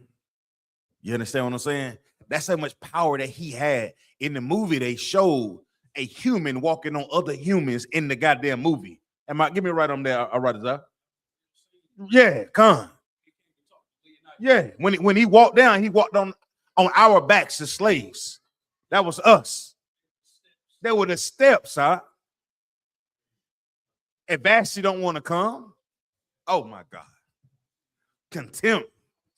You understand what I'm saying? That's how much power that he had. In the movie, they showed a human walking on other humans in the goddamn movie. Give me a right on there. I'll write it up. Yeah, come. Yeah, when he walked down, he walked on our backs as slaves. That was us. They were the steps, huh? If Vashti don't want to come, oh my God. Contempt.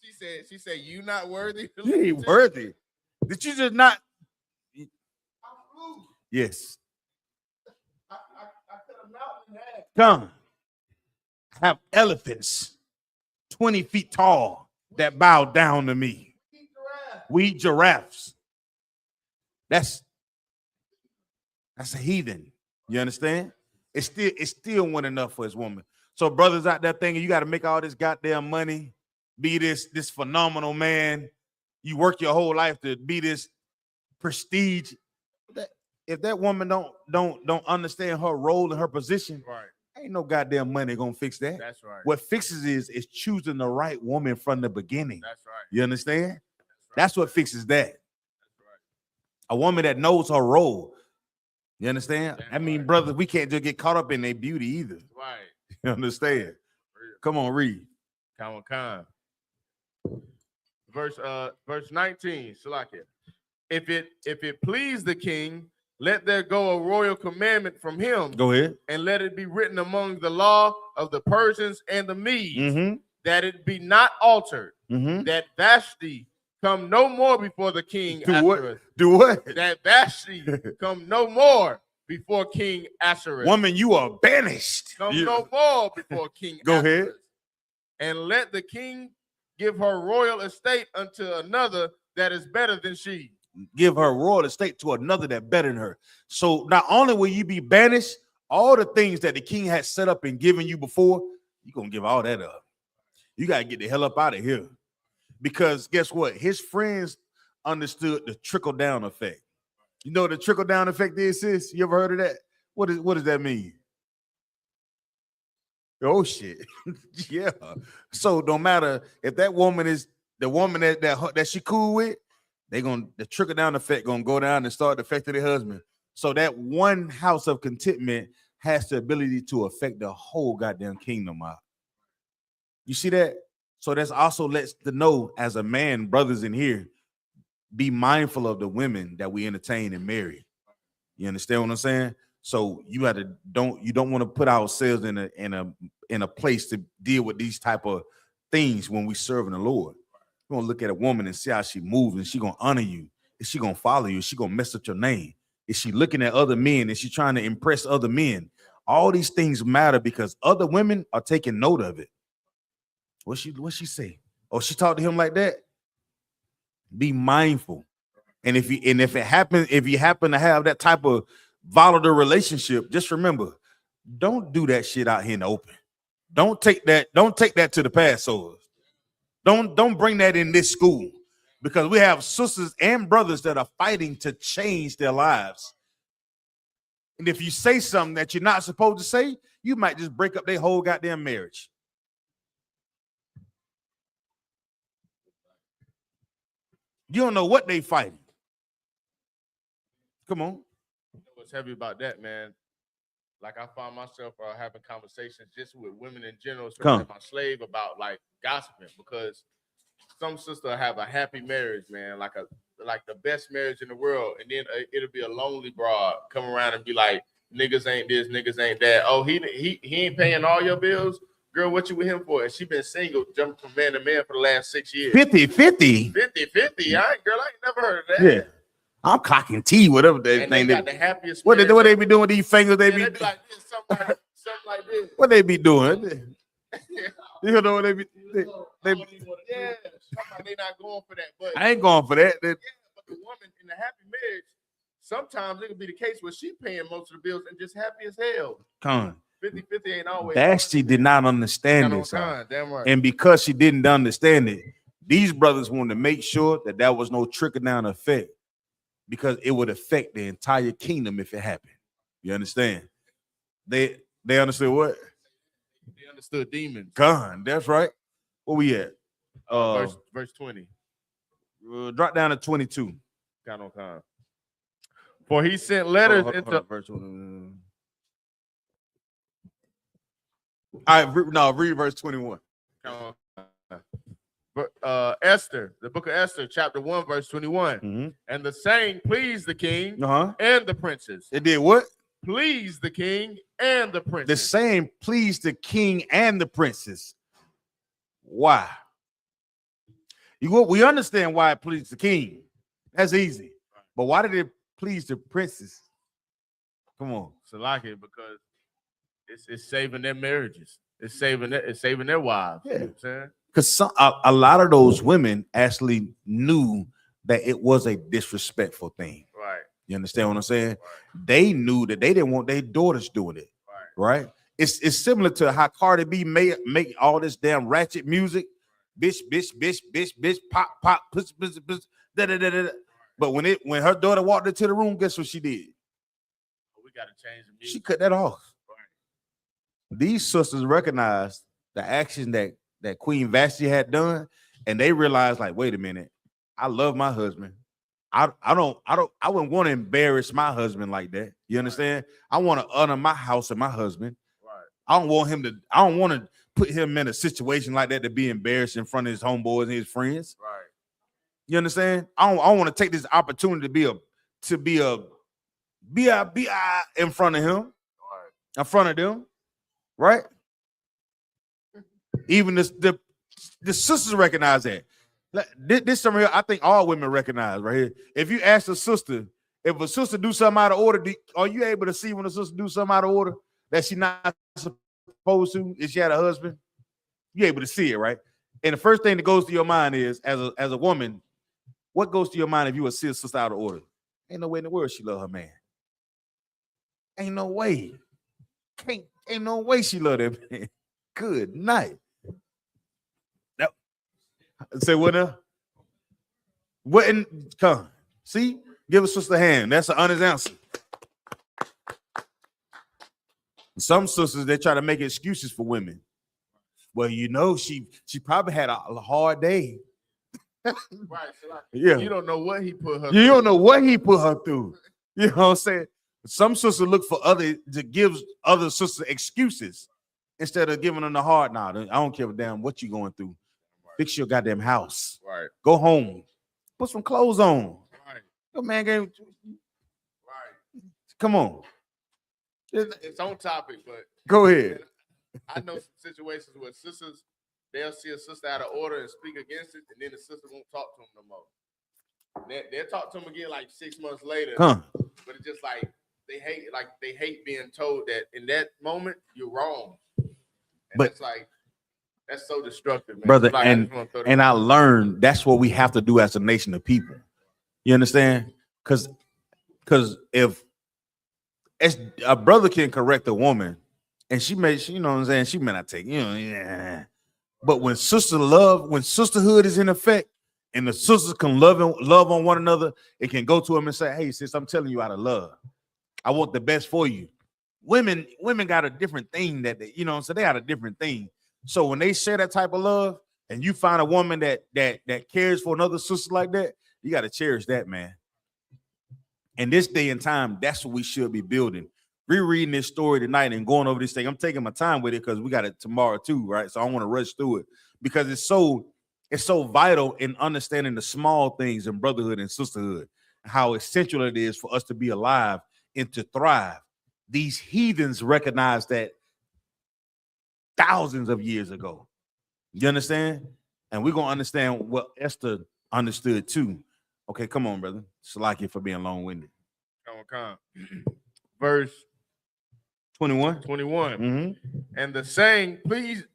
She said, "You not worthy." You ain't worthy. Did you just not? Yes. I cut a mountain in half. Come. Have elephants 20 feet tall that bow down to me. We giraffes. That's a heathen. You understand? It's still one enough for his woman. So brothers out there thinking you got to make all this goddamn money, be this phenomenal man. You work your whole life to be this prestige. If that woman don't understand her role and her position, right, ain't no goddamn money gonna fix that. That's right. What fixes is choosing the right woman from the beginning. That's right. You understand? That's right. That's what fixes that. That's right. A woman that knows her role. You understand? I mean, brothers, we can't just get caught up in their beauty either. Right. You understand? Come on, read. Come on. Verse 19, Salakia. If it please the king, let there go a royal commandment from him. Go ahead. And let it be written among the law of the Persians and the Medes, that it be not altered, that Vashti come no more before the king. Do what? That Vashti come no more before King Ashereth. Woman, you are banished. Come no more before King Go Ashereth. ahead. And let the king give her royal estate unto another that is better than she. Give her royal estate to another that better than her. So not only will you be banished, all the things that the king had set up and given you before, you're going to give all that up. You got to get the hell up out of here. Because guess what? His friends understood the trickle-down effect. You know what the trickle-down effect is, sis? You ever heard of that? What does that mean? Oh, shit. Yeah. So no matter if that woman is the woman that she cool with, the trickle-down effect gonna go down and start affecting their husband. So that one house of contentment has the ability to affect the whole goddamn kingdom out. You see that? So that's also lets to know as a man, brothers in here, be mindful of the women that we entertain and marry. You understand what I'm saying? So you don't want to put ourselves in a place to deal with these type of things when we serving the Lord. You're gonna look at a woman and see how she moves, and she gonna honor you. Is she gonna follow you? Is she gonna mess up your name? Is she looking at other men? Is she trying to impress other men? All these things matter because other women are taking note of it. What she say? Oh, she talked to him like that. Be mindful. And if you happen to have that type of volatile relationship, just remember, don't do that shit out here in the open. Don't take that to the Passover. Don't bring that in this school, because we have sisters and brothers that are fighting to change their lives. And if you say something that you're not supposed to say, you might just break up their whole goddamn marriage. You don't know what they fighting. Come on. What's heavy about that, man? Like, I found myself having conversations just with women in general, especially my slave, about like gossiping, because some sister have a happy marriage, man, like the best marriage in the world, and then it'll be a lonely broad come around and be like, niggas ain't this, niggas ain't that. Oh, he ain't paying all your bills. Girl, what you with him for? And she been single, jumping from man to man for the last 6 years. 50-50. 50-50. Girl, I ain't never heard of that. Yeah. I'm cocking tea, whatever they and think. They got the happiest. What they be doing with these fingers? They be like this, something like this. What they be doing? You know what they be? They not going for that. But I ain't going for that. But the woman in the happy marriage, sometimes it could be the case where she paying most of the bills and just happy as hell. 50-50 ain't always. Vashti did not understand this. Damn right. And because she didn't understand it, these brothers wanted to make sure that was no trickle down effect, because it would affect the entire kingdom if it happened. You understand? They understood what? They understood demons. That's right. Where we at? Verse 20. Drop down to 22. For he sent letters into verse 20. All right, read verse 21. Esther, the book of Esther, chapter 1, verse 21. Mm-hmm. And the saying pleased the king and the princes. It did what? Pleased the king and the princes. The saying pleased the king and the princes. Why? We understand why it pleased the king. That's easy. But why did it please the princes? Come on. Salaki, because it's saving their marriages. It's saving their wives. Yeah. You know what I'm saying? Because a lot of those women actually knew that it was a disrespectful thing. Right. You understand what I'm saying? Right. They knew that they didn't want their daughters doing it. Right. It's similar to how Cardi B make all this damn ratchet music. Bitch, pop, puss, da da da da. But when her daughter walked into the room, guess what she did? We gotta change the music. She cut that off. Right. These sisters recognized the action that Queen Vashti had done, and they realized, like, wait a minute, I love my husband. I wouldn't want to embarrass my husband like that. You understand? Right. I want to honor my house and my husband. Right. I don't want to put him in a situation like that to be embarrassed in front of his homeboys and his friends. Right. You understand? I want to take this opportunity to be a B.I. in front of him. Right. In front of them. Right? Even the sisters recognize that. This something here I think all women recognize right here. If you ask a sister, if a sister do something out of order, are you able to see when a sister do something out of order that she not supposed to? If she had a husband, you're able to see it, right? And the first thing that goes to your mind is, as a woman, what goes to your mind if you would see a sister out of order? Ain't no way in the world she love her man. Ain't no way. Ain't no way she love that man. Good night. Say what now? What? Come. See? Give a sister a hand. That's an honest answer. Some sisters, they try to make excuses for women. Well, you know, she probably had a hard day. Right. So Yeah. You don't know what he put her through. You don't know what he put her through. You know what I'm saying? Some sisters look for to give other sisters excuses instead of giving them the hard. Nah, I don't care a damn what you going through. Fix your goddamn house. Right. Go home. Put some clothes on. Right. Your man game. Right. Come on. it's on topic, but go ahead. I know some situations where sisters, they'll see a sister out of order and speak against it, and then the sister won't talk to them no more. They'll talk to them again like 6 months later, but it's just like they hate being told that in that moment you're wrong. And but it's like that's so destructive, man. Brother. Like, and I learned that's what we have to do as a nation of people. You understand? Because if a brother can correct a woman, and she may, you know what I'm saying, she may not take, but when sisterhood is in effect, and the sisters can love on one another, it can go to them and say, hey, sis, I'm telling you out of love. I want the best for you. Women got a different thing that they, so they got a different thing. So when they share that type of love, and you find a woman that cares for another sister like that, you got to cherish that, man. And this day and time, that's what we should be building. Rereading this story tonight and going over this thing. I'm taking my time with it because we got it tomorrow too, right? So I want to rush through it because it's so vital in understanding the small things in brotherhood and sisterhood, how essential it is for us to be alive and to thrive. These heathens recognized that thousands of years ago. You understand? And we're going to understand what Esther understood too. Okay, come on, brother. Salaki for being long-winded. Come. Verse 21. Mm-hmm. And the saying please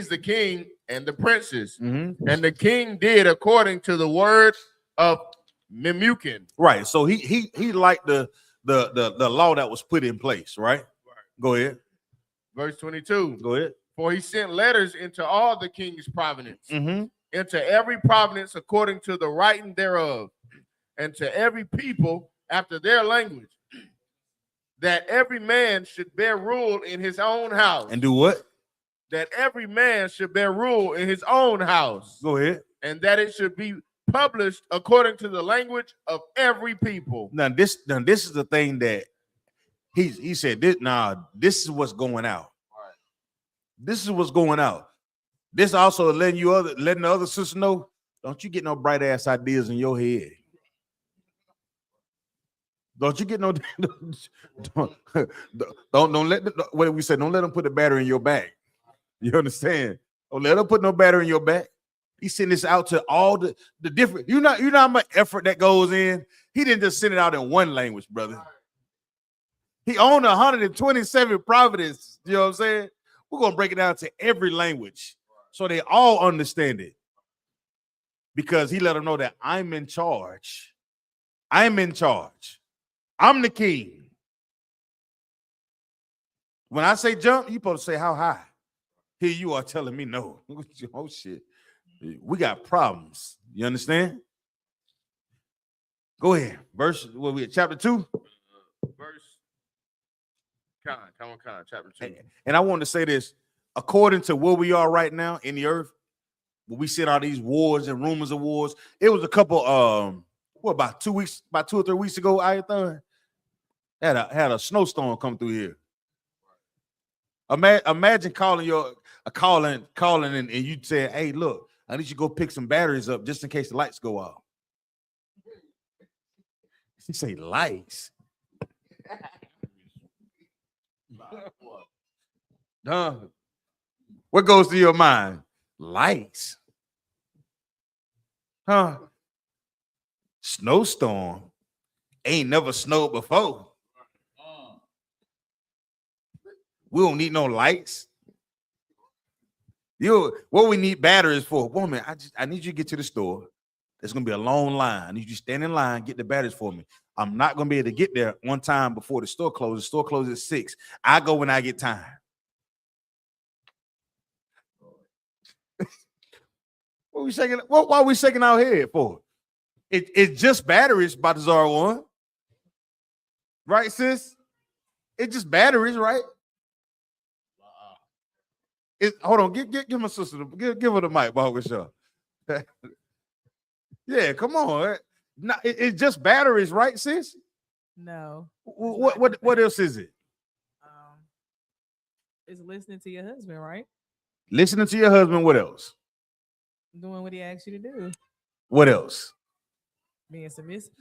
the king and the princes. Mm-hmm. And the king did according to the word of Memucan. Right. So he liked the law that was put in place, right? Go ahead. Verse 22. Go ahead. For he sent letters into all the king's province, into every province according to the writing thereof, and to every people after their language, that every man should bear rule in his own house. And do what? That every man should bear rule in his own house. Go ahead. And that it should be published according to the language of every people. Now this is the thing that he said. This is what's going out. Right. This is what's going out. This also letting the other sisters know, don't you get no bright ass ideas in your head. Don't you get no don't let what we say, don't let them put the battery in your back. You understand? Don't let them put no battery in your back. He sent this out to all the different, you know how much effort that goes in. He didn't just send it out in one language, brother. He owned 127 provinces. You know what I'm saying? We're gonna break it down to every language so they all understand it. Because he let them know that I'm in charge. I'm in charge. I'm the king. When I say jump, you're supposed to say how high. Here you are telling me no. Oh shit. We got problems. You understand? Go ahead. Verse, what we at, chapter 2? Verse. Chapter 2. And I want to say this. According to where we are right now in the earth, when we see all these wars and rumors of wars, it was a couple about 2 or 3 weeks ago, I had a snowstorm come through here. Imagine calling and you say, hey, look, I need you to go pick some batteries up just in case the lights go off. She say lights. What goes to your mind? Lights. Huh? Snowstorm. Ain't never snowed before. We don't need no lights. What we need batteries for? Woman, I need you to get to the store. There's gonna be a long line. I need you to stand in line, get the batteries for me. I'm not gonna be able to get there one time before the store closes. The store closes at 6. I go when I get time. What we shaking? Why are we shaking our head for? It's just batteries, Batazar one. Right, sis? It's just batteries, right? Hold on, give my sister give her the mic, Baruch. Yeah, come on. It's just batteries, right, sis? No. What else is it? It's listening to your husband, right? Listening to your husband. What else? Doing what he asks you to do. What else? Being submissive.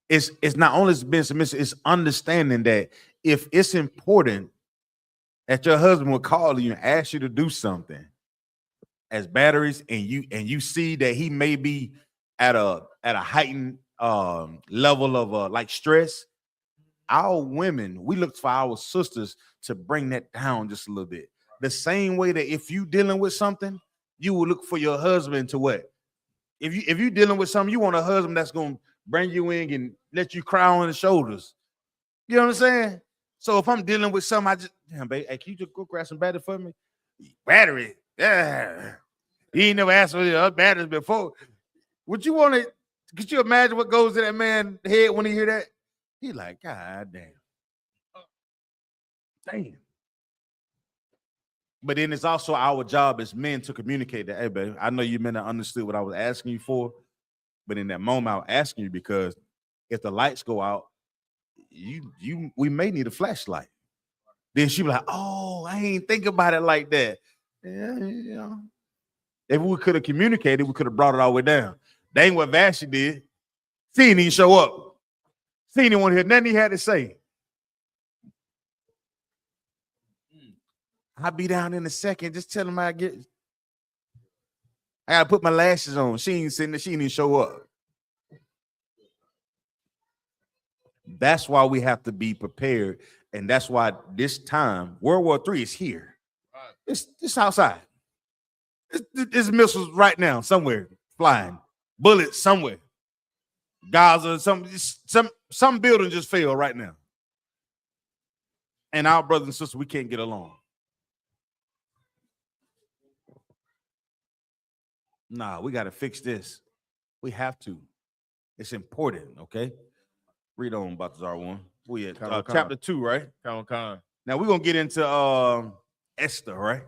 it's not only being submissive, it's understanding that if it's important that your husband will call you and ask you to do something as batteries, and you see that he may be at a heightened level of like stress. Our women, we look for our sisters to bring that down just a little bit. The same way that if you dealing with something, you will look for your husband to what? If you dealing with something, you want a husband that's gonna bring you in and let you cry on his shoulders. You know what I'm saying? So if I'm dealing with something, I just, damn, babe, hey, can you just go grab some battery for me? Battery, yeah. You ain't never asked for the batteries before. Would you want to? Could you imagine what goes in that man's head when he hear that? He like, God damn. Damn. But then it's also our job as men to communicate that, hey, baby, I know you men understood what I was asking you for, but in that moment I was asking you because if the lights go out, we may need a flashlight. Then she be like, oh, I ain't think about it like that. Yeah, you know. If we could have communicated, we could have brought it all the way down. That ain't what Vashti did. She didn't even show up. She didn't want to hear nothing he had to say. I'll be down in a second. Just tell him I gotta put my lashes on. She ain't sitting there, she didn't even show up. That's why we have to be prepared. And that's why this time, World War III is here. It's outside. It's missiles right now, somewhere flying. Bullets somewhere. Gaza, some building just fell right now. And our brothers and sisters, we can't get along. Nah, we got to fix this. We have to. It's important, okay? Read on about the R1. We at chapter 2, right? Now we're going to get into Esther, right?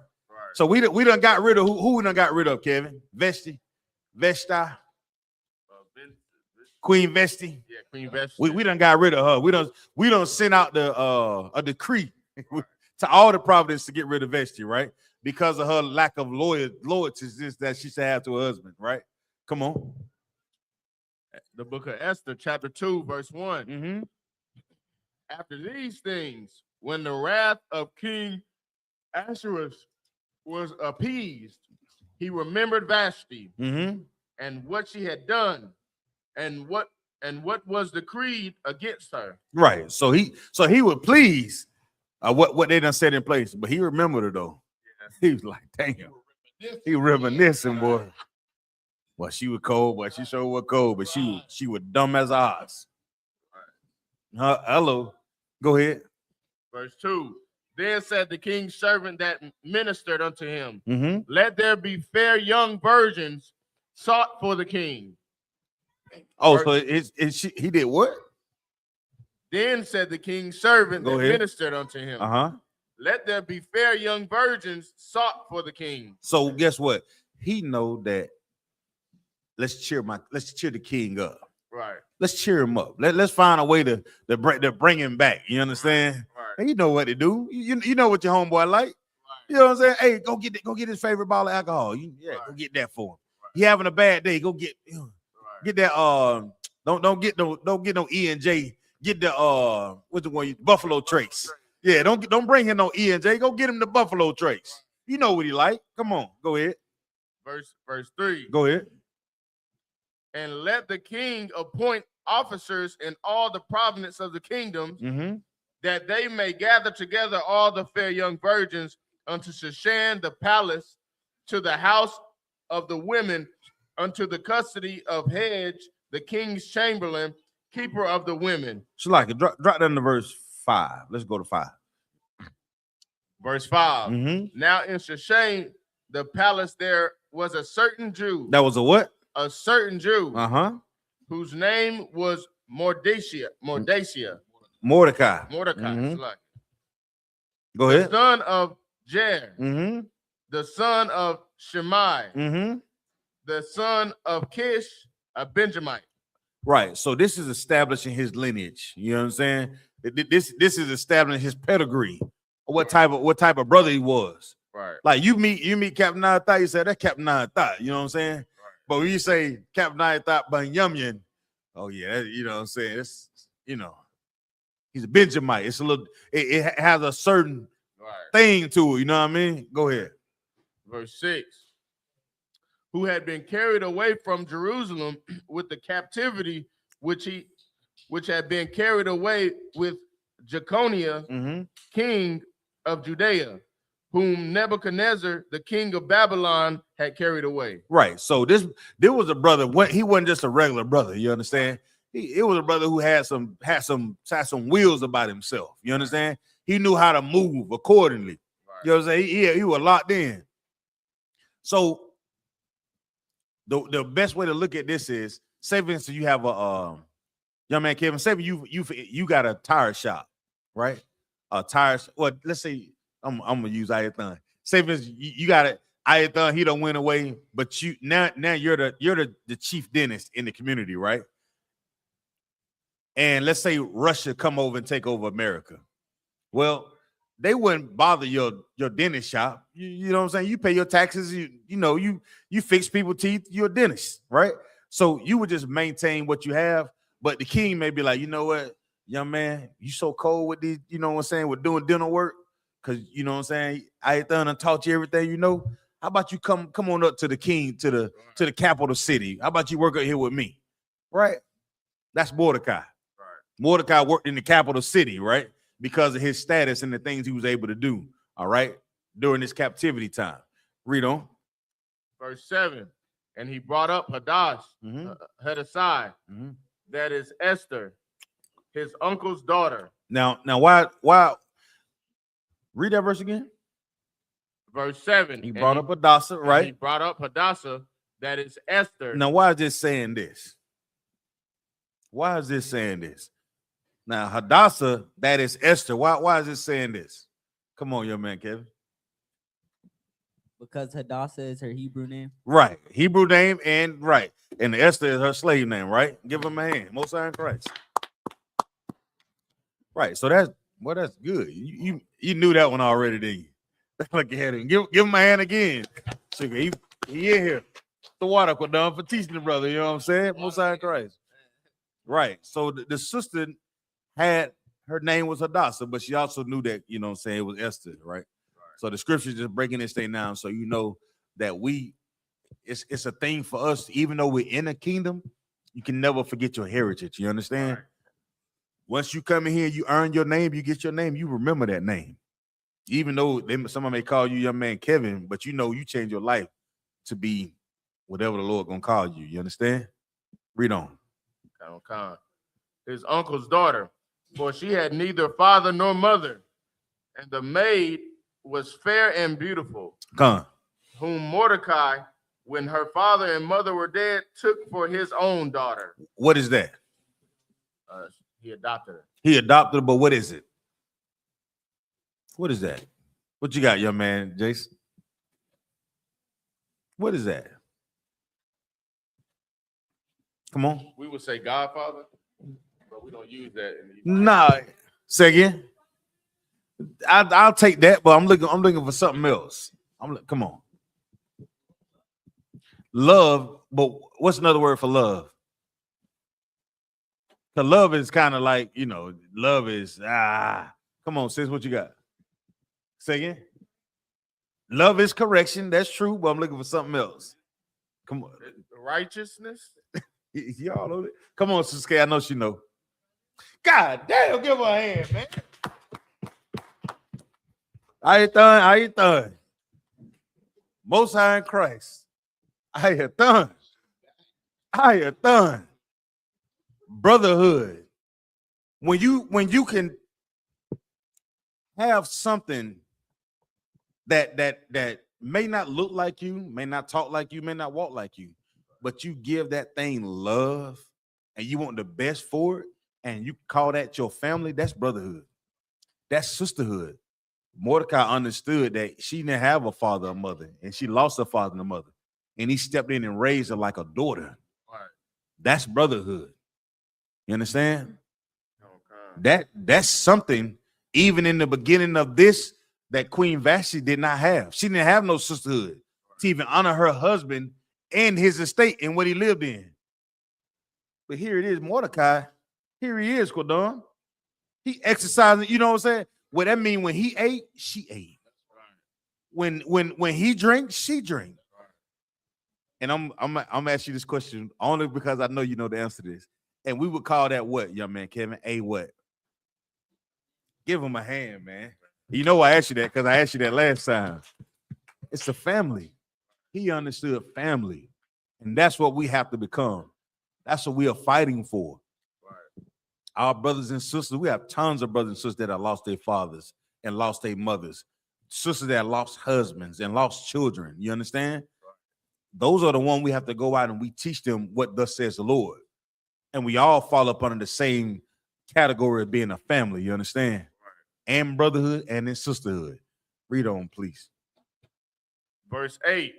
So we done got rid of who we done got rid of, Kevin? Vesta, Queen Vesti. Yeah, Queen Vesti. We done got rid of her. We done sent out a decree to all the providence to get rid of Vesti, right? Because of her lack of loyalty that she should have to her husband, right? Come on. The book of Esther, chapter 2, verse 1. Mm-hmm. After these things, when the wrath of King Ahasuerus was appeased, he remembered Vashti and what she had done, and what was decreed against her. Right. So he was pleased what they done set in place, but he remembered her though. He was like, damn. He reminiscing, boy. Well, she was cold, but she sure was cold, but she was dumb as ours. Hello. Go ahead. Verse 2. Then said the king's servant that ministered unto him, Mm-hmm. let there be fair young virgins sought for the king. Oh, so he did what? Then said the king's servant Go that ahead. ministered unto him, Uh-huh. let there be fair young virgins sought for the king. So guess what? He know that let's cheer the king up. Right. Let's cheer him up. Let's find a way to bring him back. You understand? Right. And you know what to do. You know what your homeboy like. Right. You know what I'm saying? Hey, go get his favorite bottle of alcohol. Go get that for him. Right. He having a bad day. Go get that. Don't get no E&J. Get the what's the one? Buffalo Trace. Yeah, don't bring him no E&J. Go get him the Buffalo Trace. You know what he like. Come on, go ahead. Verse 3. Go ahead. And let the king appoint officers in all the province of the kingdoms, that they may gather together all the fair young virgins unto Shushan the palace, to the house of the women, unto the custody of Hedge, the king's chamberlain, keeper of the women. So like drop down to verse 5. Let's go to 5. Verse 5. Now in Shushan the palace there was a certain Jew. That was a what? A certain Jew. Whose name was Mordecai. Mordecai. Go ahead. The son of Jair. The son of Shimei. The son of Kish, a Benjamite. Right. So this is establishing his lineage. You know what I'm saying? This is establishing his pedigree. What type of brother he was. Right. Like you meet Captain Nathai, you say that Captain Nathai. You know what I'm saying? Right. But when you say Captain Nathai Banyamin, Oh yeah, you know what I'm saying. It's he's a Benjamite. It's a little. It has a certain thing to it. You know what I mean? Go ahead. Verse 6. Who had been carried away from Jerusalem with the captivity which had been carried away with Jeconiah, king of Judea, whom Nebuchadnezzar, the king of Babylon, had carried away. Right. So there was a brother. He wasn't just a regular brother. You understand? It was a brother who had some wheels about himself. You understand? He knew how to move accordingly. Right. You know what I'm saying? He was locked in. So the best way to look at this is, say for instance, you have a young man, Kevin. Say you got a tire shop, right? A tire. Well, let's say I'm gonna use I.S.U.P.K. Say for instance, you got it. I.S.U.P.K. He don't went away, but you now you're the chief dentist in the community, right? And let's say Russia come over and take over America. Well, they wouldn't bother your dentist shop. You know what I'm saying? You pay your taxes. You fix people's teeth. You're a dentist, right? So you would just maintain what you have. But the king may be like, you know what, young man, you so cold with these. You know what I'm saying? With doing dental work, because you know what I'm saying. I done taught you everything you know. How about you come on up to the king, to the capital city? How about you work out here with me? Right? That's Mordecai. Right. Mordecai worked in the capital city, right? Because of his status and the things he was able to do. All right, during his captivity time. Read on. Verse 7. And he brought up Hadassah, Hadassah, that is Esther, his uncle's daughter. Now, why? Read that verse again. Verse 7. He brought up Hadassah, right? He brought up Hadassah, that is Esther. Now, why is this saying this? Why is this saying this? Now, Hadassah, that is Esther. Why is it saying this? Come on, young man, Kevin. Because Hadassah is her Hebrew name. Right. Hebrew name and right. And Esther is her slave name, right? Give him a hand. Most High in Christ. Right. So that's good. You knew that one already, didn't you? Look ahead and give him a hand again. Sugar, he in here. The water put down for teaching the brother. You know what I'm saying? Most High in Christ. Right. So the sister had, her name was Hadassah, but she also knew that, you know what I'm saying, it was Esther, right? So the scripture just breaking this thing down, so you know that it's a thing for us, even though we're in a kingdom, you can never forget your heritage. You understand? Right. Once you come in here, you earn your name, you get your name, you remember that name. Even though someone may call you young man Kevin, but you know you change your life to be whatever the Lord gonna call you. You understand? Read on. His uncle's daughter, for she had neither father nor mother, and the maid was fair and beautiful, whom Mordecai, when her father and mother were dead, took for his own daughter. What is that? He adopted her. He adopted her, but what is it? What is that? What you got, young man, Jason? What is that? Come on. We would say Godfather, but we don't use that. Nah. Say again. I'll take that, but I'm looking for something else. Come on. Love, but what's another word for love? Because love is kind of like, love is come on, sis, what you got? Say again. Love is correction, that's true, but I'm looking for something else. Come on. Righteousness. Y'all know it. Come on, Sis K, I know she know. God damn, give her a hand, man. How you done? Most High in Christ. How you done? Brotherhood. When you can have something that may not look like you, may not talk like you, may not walk like you, but you give that thing love and you want the best for it, and you call that your family, that's brotherhood. That's sisterhood. Mordecai understood that she didn't have a father or mother, and she lost her father and mother, and he stepped in and raised her like a daughter. Right. That's brotherhood. You understand? Okay. That's something, even in the beginning of this, that Queen Vashti did not have. She didn't have no sisterhood to even honor her husband and his estate and what he lived in. But here it is, Mordecai. Here he is, Kodon. He exercising, you know what I'm saying? What that mean when he ate, she ate. When he drank, she drank. And I'm asking you this question only because I know you know the answer to this. And we would call that what, young man, Kevin? A what? Give him a hand, man. You know I asked you that because I asked you that last time. It's a family. He understood family. And that's what we have to become. That's what we are fighting for. Right. Our brothers and sisters, we have tons of brothers and sisters that have lost their fathers and lost their mothers. Sisters that lost husbands and lost children. You understand? Right. Those are the ones we have to go out and we teach them what thus says the Lord. And we all fall up under the same category of being a family. You understand? Right. And brotherhood and in sisterhood. Read on, please. Verse 8.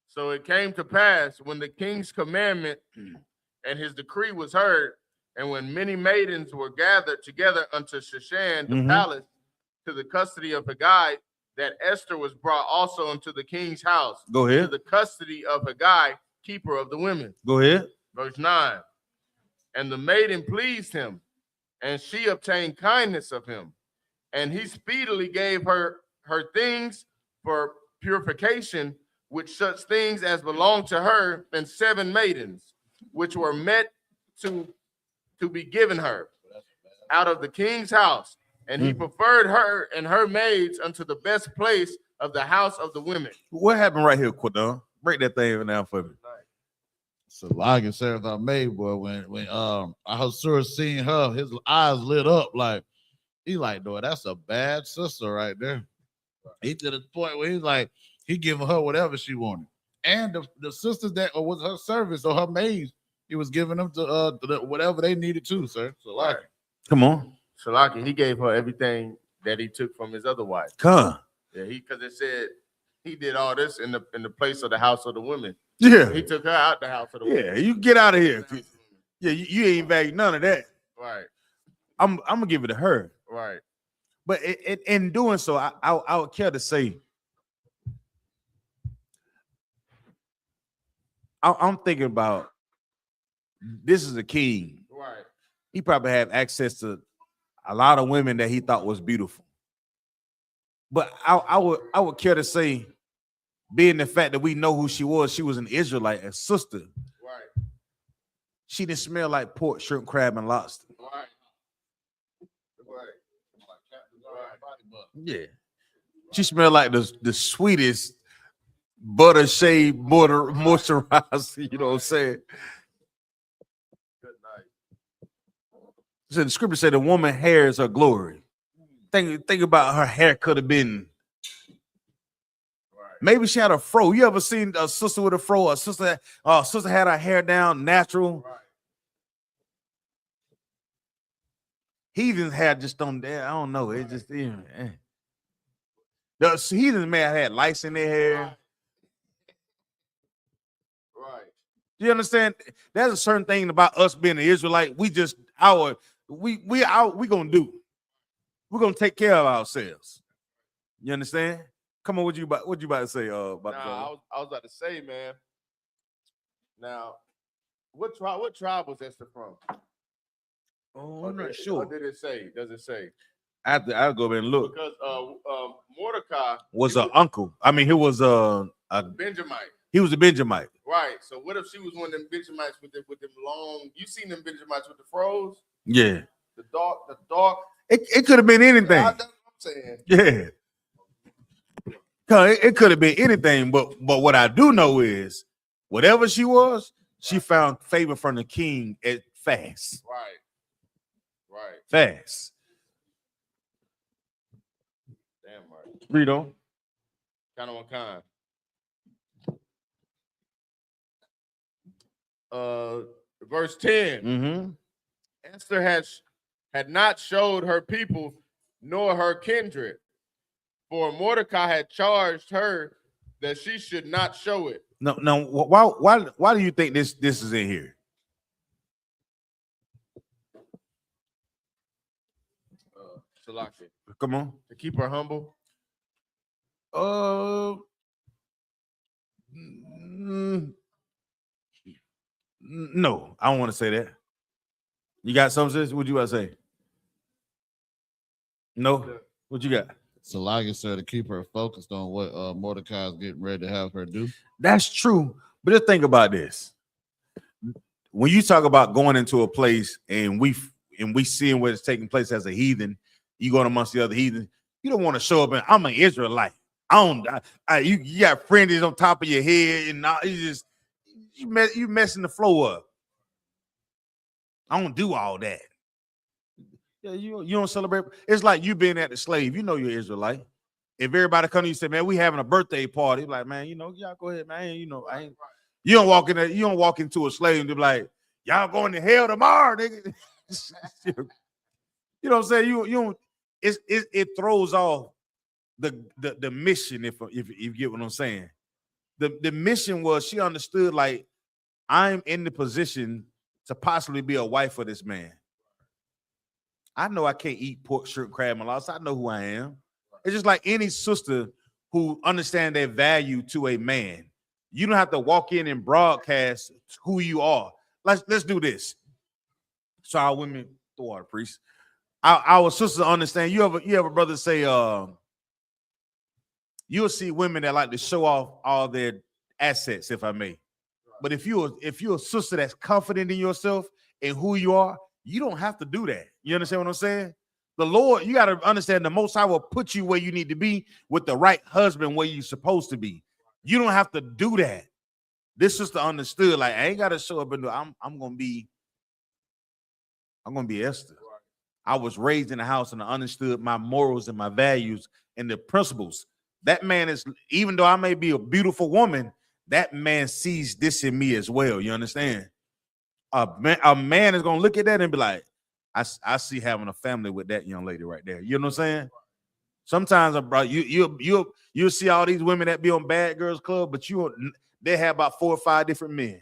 So it came to pass when the king's commandment and his decree was heard, and when many maidens were gathered together unto Shushan the palace to the custody of Haggai, that Esther was brought also unto the king's house. Go ahead. To the custody of Haggai, keeper of the women. Go ahead. Verse 9. And the maiden pleased him, and she obtained kindness of him. And he speedily gave her things for purification, with such things as belonged to her, and 7 maidens, which were met to be given her out of the king's house. And he preferred her and her maids unto the best place of the house of the women. What happened right here, Quadon? Break that thing down for me. So like and served our maid, boy. When Ahasuerus seen her, his eyes lit up like he like, no, that's a bad sister right there. He to the point where he's like, he giving her whatever she wanted. And the sisters that was her service or her maids, he was giving them to whatever they needed to, sir. So like, come on. Shalaki, he gave her everything that he took from his other wife. Come. Yeah, because it said he did all this in the place of the house of the women. Yeah. He took her out the house of the women. Yeah, you get out of here. Yeah, you ain't value none of that. Right. I'm gonna give it to her. Right. But in doing so, I would care to say, I'm thinking about this is a king. Right. He probably had access to a lot of women that he thought was beautiful. But I would care to say, being the fact that we know who she was an Israelite, a sister. Right. She didn't smell like pork, shrimp, crab, and lobster. Right. Yeah. She smelled like the sweetest butter shade moisturizer, you know what I'm saying? Good night. So the scripture said the woman hair is her glory. Think about her hair could have been. Maybe she had a fro. You ever seen a sister with a fro? A sister had her hair down natural. Right. Heathens had just on there. I don't know. It just The heathens may have had lice in their hair. Right. Do you understand? There's a certain thing about us being an Israelite. We just we gonna do. We're gonna take care of ourselves. You understand? Come on, what you about to say? I was about to say, man. Now, what tribe was Esther from? Oh, I'm not sure. What did it say? Does it say? I'll go back and look. Because Mordecai was an uncle. I mean, he was a Benjamite. He was a Benjamite. Right. So what if she was one of them Benjamites with them long? You seen them Benjamites with the froze? Yeah. The dark. It could have been anything. That's what I'm saying. Yeah. It could have been anything, but what I do know is whatever she was, she found favor from the king at fast. Right. Right. Fast. Damn right. Read on. Kind of one kind. Verse 10. Mm-hmm. Esther had not showed her people nor her kindred, for Mordecai had charged her that she should not show it. No, why do you think this is in here? Salaki. Come on. To keep her humble. No, I don't want to say that. You got something, sis? What you about to say? No? What you got? Salaga said to keep her focused on what Mordecai is getting ready to have her do. That's true. But just think about this. When you talk about going into a place and we seeing what is taking place as a heathen, you going amongst the other heathens, you don't want to show up and I'm an Israelite. You got fringes on top of your head and you messing the flow up. I don't do all that. Yeah, you don't celebrate. It's like you being at the slave. You know you're Israelite. If everybody come to you and say, man, we having a birthday party, like, man, y'all go ahead, man. You don't walk into a slave and be like, y'all going to hell tomorrow, nigga. You know what I'm saying? You don't. It throws off the mission. If you get what I'm saying, the mission was she understood like I'm in the position to possibly be a wife for this man. I know I can't eat pork, shrimp, crab, and lobster. I know who I am. It's just like any sister who understand their value to a man. You don't have to walk in and broadcast who you are. Let's do this. So our women, the water priest. Our sisters understand. You have a brother say, you'll see women that like to show off all their assets, if I may. But if you're a sister that's confident in yourself and who you are, you don't have to do that. You understand what I'm saying? The Lord, you got to understand the Most High will put you where you need to be with the right husband where you're supposed to be. You don't have to do that. This sister understood, like, I ain't got to show up and do. I'm gonna be Esther. I was raised in a house and I understood my morals and my values and the principles. That man is, even though I may be a beautiful woman, that man sees this in me as well. You understand? A man is gonna look at that and be like, I see having a family with that young lady right there. You know what I'm saying? Sometimes, bro, you'll see all these women that be on Bad Girls Club, but they have about 4 or 5 different men.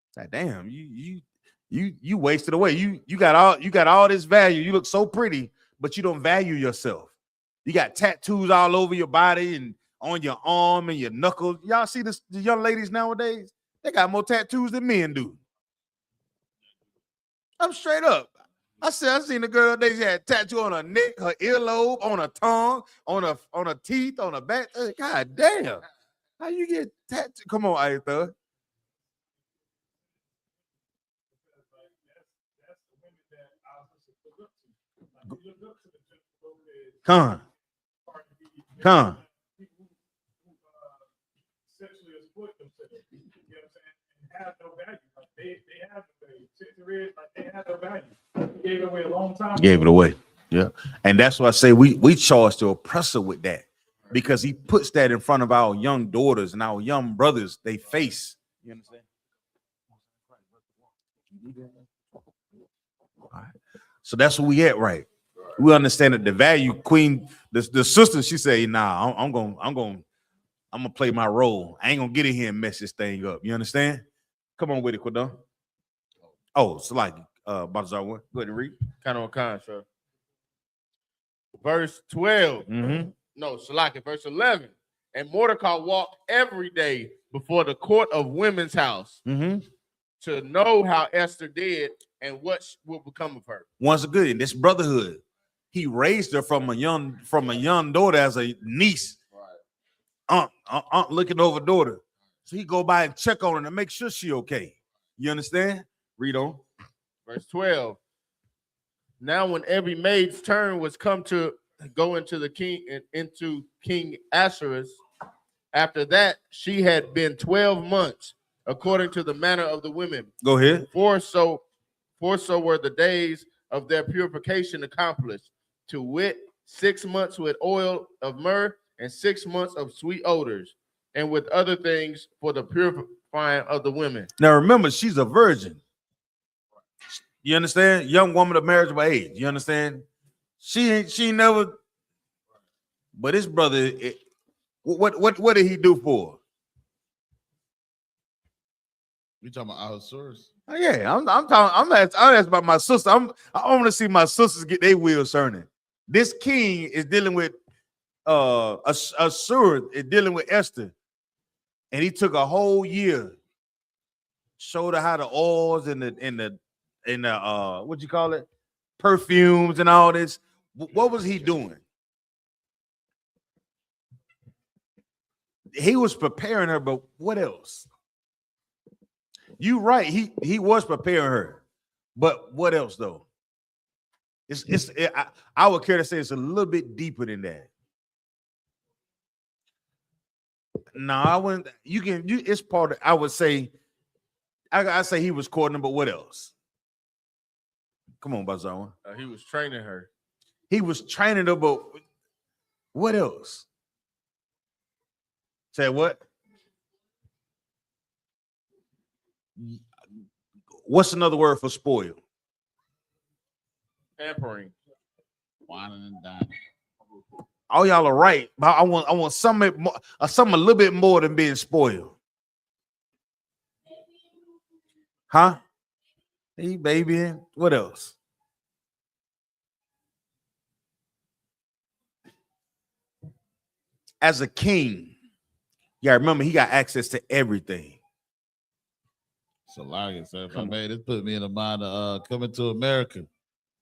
It's like, damn, you wasted away. You got all this value. You look so pretty, but you don't value yourself. You got tattoos all over your body and on your arm and your knuckles. Y'all see the young ladies nowadays? They got more tattoos than men do. I'm straight up. I seen a girl, they had a tattoo on her neck, her earlobe, on her tongue, on her teeth, on her back. God damn. How you get tattooed? Come on, I.S.U.P.K. Come. Sexually exploit themselves. You know what I'm saying? And have no value. Like they have no value. They have no value. They gave it away a long time ago. Gave it away. Yeah. And that's why I say we charge the oppressor with that, because he puts that in front of our young daughters and our young brothers, they face. You understand? All right. So that's where we at, right? We understand that the value queen, the sister, she say, nah, I'm gonna play my role. I ain't gonna get in here and mess this thing up. You understand? Come on with it, Quadon. Oh, so like Balthazar, go ahead and read. Kind of a contrast. Verse 12. Mm-hmm. No, Shalaki, verse 11. And Mordecai walked every day before the court of women's house to know how Esther did and what will become of her. Once again, in this brotherhood, he raised her from a young daughter as a niece. Right. Aunt looking over daughter. So he go by and check on her to make sure she okay. You understand? Read on. Verse 12. Now when every maid's turn was come to go into King Ahasuerus, after that she had been 12 months, according to the manner of the women. Go ahead. For so were the days of their purification accomplished, to wit, 6 months with oil of myrrh and 6 months of sweet odors, and with other things for the purifying of the women. Now remember, she's a virgin. You understand? Young woman of marriageable age. You understand? She never. But his brother, what did he do for her? You talking about Ahasuerus? Oh, yeah, I'm asking about my sister. I want to see my sisters get their wheels turning. This king is dealing with Ahasuerus is dealing with Esther, and he took a whole year, showed her how the oils and the and what you call it, perfumes and all this. What was he doing? He was preparing her, but what else? You right. He was preparing her, but what else though? I would care to say it's a little bit deeper than that. No, I wouldn't. It's part of. I would say. I say he was courting her, but what else? Come on, Bazaar. He was training her. He was training her, but what else? Say what? What's another word for spoil? Pampering. Whining and dining. All y'all are right, but I want something a little bit more than being spoiled. Huh? Hey, baby. What else? As a king, yeah, remember he got access to everything. So like I said, if I made it, put me in the mind of Coming to America.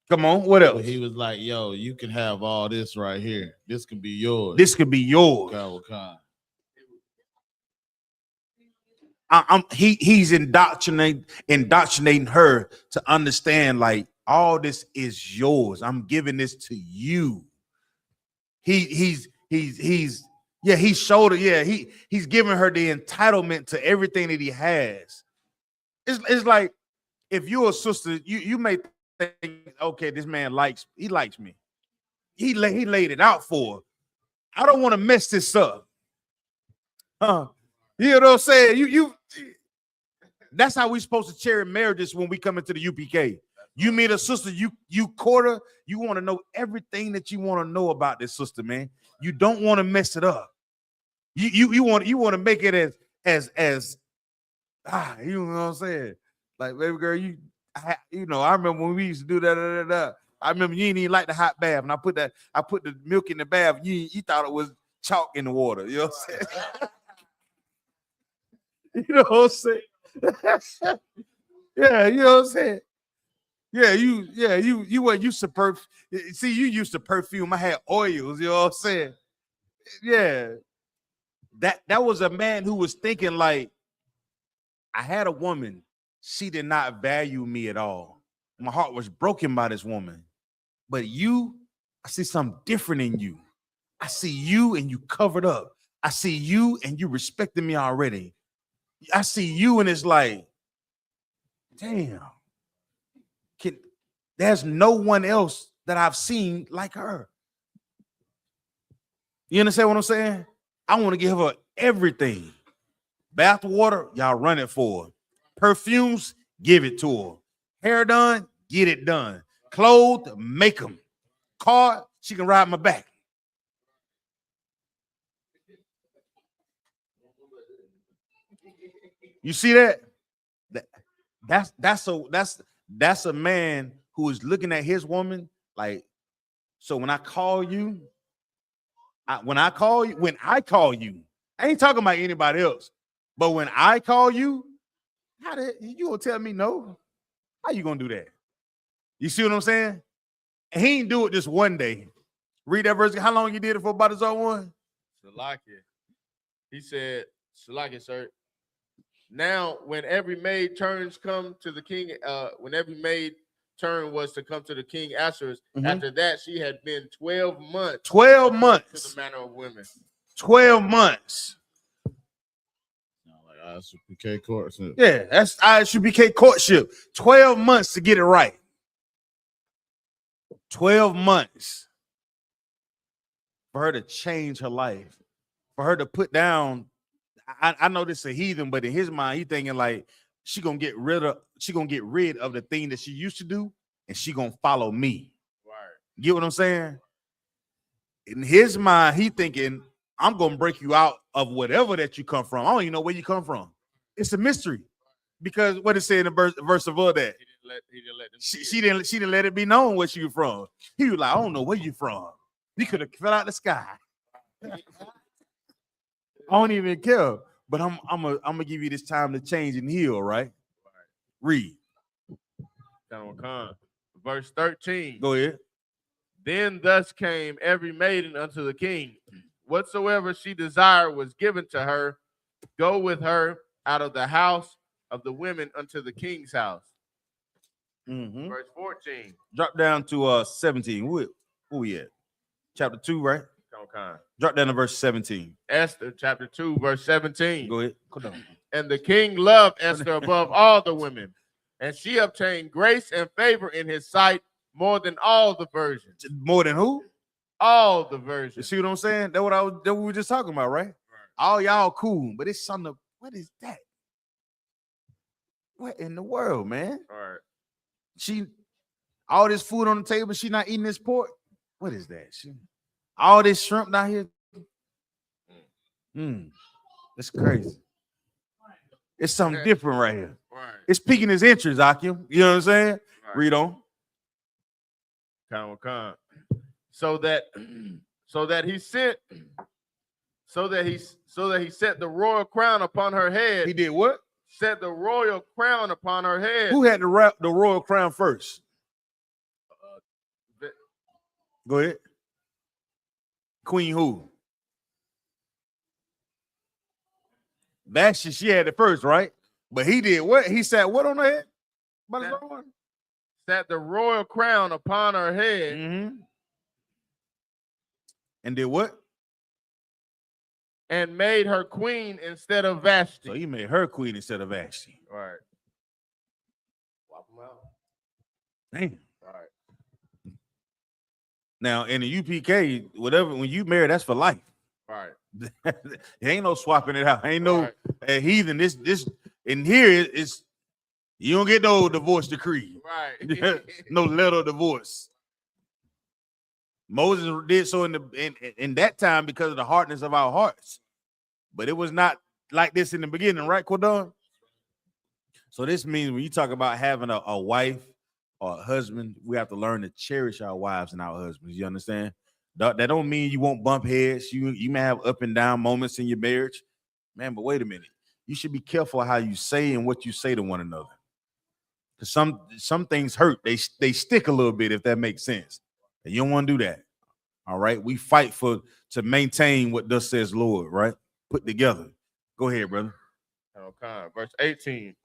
Come on, what else? But he was like, yo, you can have all this right here. This can be yours. This could be yours. He's indoctrinating her to understand, like, all this is yours. I'm giving this to you. He showed it. Yeah, he's giving her the entitlement to everything that he has. It's like if you're a sister, you may think, okay, this man likes me. He laid it out for her. I don't want to mess this up. You know what I'm saying? That's how we're supposed to cherish marriages when we come into the U.P.K. You meet a sister, you court her, you want to know everything that you want to know about this sister, man. You don't want to mess it up. You want to make it as you know what I'm saying? Like, baby girl, I remember when we used to do that. I remember you didn't even like the hot bath, and I put the milk in the bath. You thought it was chalk in the water. You know what I'm saying? You know what I'm saying? Yeah, you know what I'm saying? Yeah, you weren't used to perfume. See, you used to perfume. I had oils, you know what I'm saying? Yeah. That was a man who was thinking like, I had a woman, she did not value me at all. My heart was broken by this woman. But you, I see something different in you. I see you and you covered up. I see you and you respecting me already. I see you and it's like, damn. There's no one else that I've seen like her. You understand what I'm saying? I want to give her everything. Bath water, y'all run it for her. Perfumes, give it to her. Hair done, get it done. Clothes, make them. Car, she can ride my back. You see that? That's a man who is looking at his woman like, so when I call you, when I call you, I ain't talking about anybody else, but when I call you, you gonna tell me no? How you gonna do that? You see what I'm saying? And he ain't do it just one day. Read that verse. How long you did it for? About his own one? Salaki. He said, Salaki, sir. Now, when every maid turns come to the king, when every maid turn was to come to the king Asher's, after that she had been 12 months. 12 months. To the manner of women. 12 months. Like I.S.U.P.K courtship. Yeah, that's I.S.U.P.K courtship. 12 months to get it right. 12 months for her to change her life, for her to put down. I know this is a heathen, but in his mind, he thinking like she gonna get rid of the thing that she used to do, and she gonna follow me. Right. Get what I'm saying? In his mind, he thinking, I'm gonna break you out of whatever that you come from. I don't even know where you come from. It's a mystery. Because what it said in the verse above that, she didn't let it be known where she was from. He was like, I don't know where you from. You could have fell out the sky. I don't even care, but I'm gonna give you this time to change and heal, right? Read. Verse 13. Go ahead. Then thus came every maiden unto the king. Whatsoever she desired was given to her. Go with her out of the house of the women unto the king's house. Verse 14. Drop down to 17. Who we at? Chapter 2, right? Drop down to verse 17. Esther, chapter 2, verse 17. Go ahead. Go down. And the king loved Esther above all the women, and she obtained grace and favor in his sight more than all the virgins. More than who? All the virgins. You see what I'm saying? That's what we were just talking about, right? All y'all cool, but it's something. What is that? What in the world, man? All right. She, all this food on the table, she not eating this pork. What is that? All this shrimp down here. That's crazy. It's something different right here. Right. It's piquing his interest, Akim. You know what I'm saying? Right. Read on. So that he set the royal crown upon her head. He did what? Set the royal crown upon her head. Who had the royal crown first? Go ahead. Queen who? Vashti, she had it first, right? But he did what? He sat what on her head? Set the royal crown upon her head. And did what? And made her queen instead of Vashti. So he made her queen instead of Vashti. All right. Swap them out. Damn. All right. Now in the UPK, whatever, when you marry, that's for life. All right. There ain't no swapping it out. Ain't no heathen. This in here is you don't get no divorce decree. Right. No letter of divorce. Moses did so in that time because of the hardness of our hearts. But it was not like this in the beginning, right, Cordon? So this means when you talk about having a wife or a husband, we have to learn to cherish our wives and our husbands. You understand? That don't mean you won't bump heads. You may have up and down moments in your marriage. Man, but wait a minute. You should be careful how you say and what you say to one another. Because some things hurt. They stick a little bit, if that makes sense. And you don't want to do that. All right. We fight to maintain what thus says Lord, right? Put together. Go ahead, brother. Okay. Verse 18.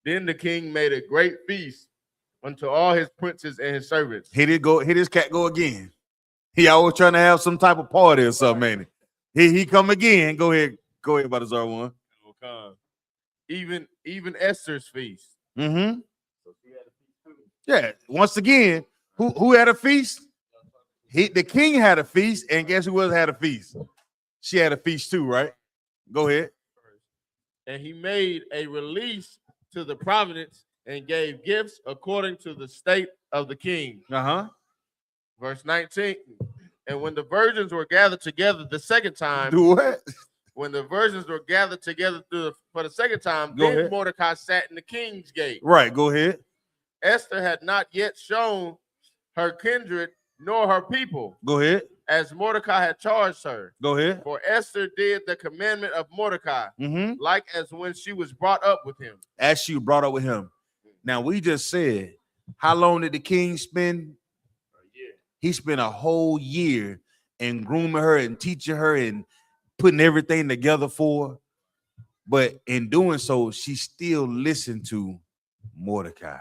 Then the king made a great feast unto all his princes and his servants. Hit his cat go again. He always trying to have some type of party or something, man. He come again. Go ahead, Balthazar one. Okay. Even Esther's feast. Mm-hmm. Yeah. Once again, who had a feast? The king had a feast, and guess who else had a feast? She had a feast too, right? Go ahead. And he made a release to the province and gave gifts according to the state of the king. Verse 19. And when the virgins were gathered together the second time. Do what? When the virgins were gathered together for the second time, Go then ahead. Mordecai sat in the king's gate. Right, go ahead. Esther had not yet shown her kindred nor her people. Go ahead. As Mordecai had charged her. Go ahead. For Esther did the commandment of Mordecai, like as when she was brought up with him. As she brought up with him. Now, we just said, how long did the king spend? A year. He spent a whole year in grooming her and teaching her and putting everything together for her. But in doing so, she still listened to Mordecai.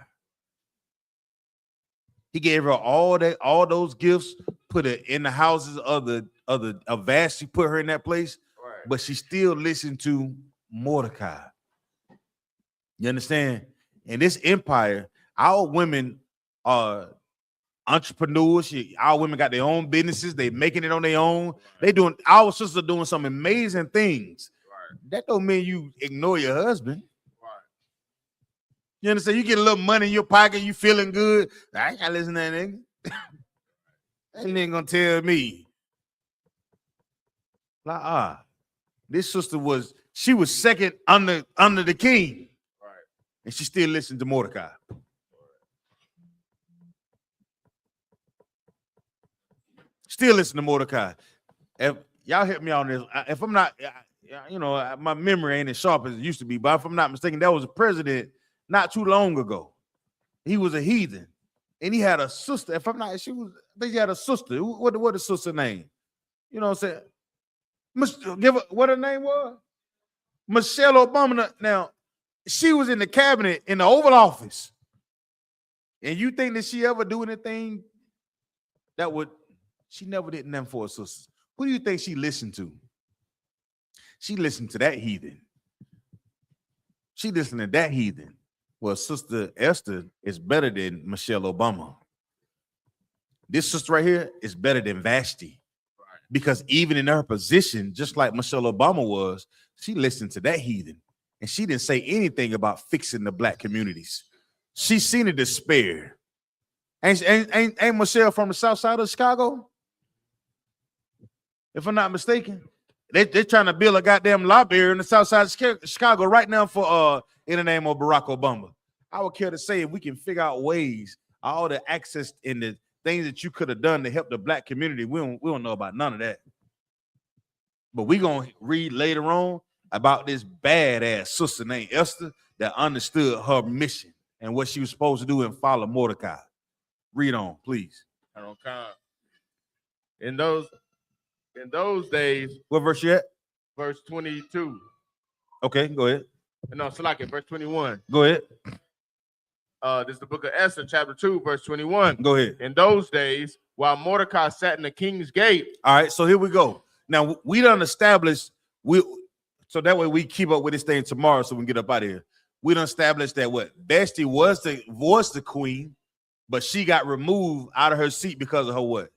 He gave her all those gifts, put her in the houses of Vashti, put her in that place, right. But she still listened to Mordecai. You understand? In this empire, our women are entrepreneurs. Our women got their own businesses. They making it on their own. Right. Our sisters are doing some amazing things. Right. That don't mean you ignore your husband. You understand? You get a little money in your pocket, you feeling good. I ain't gotta listen to that nigga. That nigga gonna tell me. Like, this sister was second under the king. Right. And she still listened to Mordecai. Still listen to Mordecai. If y'all help me on this, if I'm not, my memory ain't as sharp as it used to be, but if I'm not mistaken, that was a president not too long ago. He was a heathen, and he had a sister. If I'm not, I think he had a sister. What the sister name? You know what I'm saying? Give her what her name was? Michelle Obama. Now, she was in the cabinet in the Oval Office, and you think that she ever do anything that would? She never did nothing for her sister. Who do you think she listened to? She listened to that heathen. She listened to that heathen. Well, Sister Esther is better than Michelle Obama. This sister right here is better than Vashti. Because even in her position, just like Michelle Obama was, she listened to that heathen. And she didn't say anything about fixing the black communities. She seen the despair. Ain't Michelle from the south side of Chicago? If I'm not mistaken. They're trying to build a goddamn library in the south side of Chicago right now for in the name of Barack Obama. I would care to say if we can figure out ways, all the access and the things that you could have done to help the black community, we don't know about none of that. But we're going to read later on about this badass sister named Esther that understood her mission and what she was supposed to do and follow Mordecai. Read on, please. In those days. What verse you at? Verse 22. Okay, go ahead. No, Salaki, verse 21. Go ahead. This is the book of Esther, chapter 2, verse 21. Go ahead. In those days, while Mordecai sat in the king's gate. All right, so here we go. Now, we done established, so that way we keep up with this thing tomorrow so we can get up out of here. We done established that what? Vashti was the queen, but she got removed out of her seat because of her what?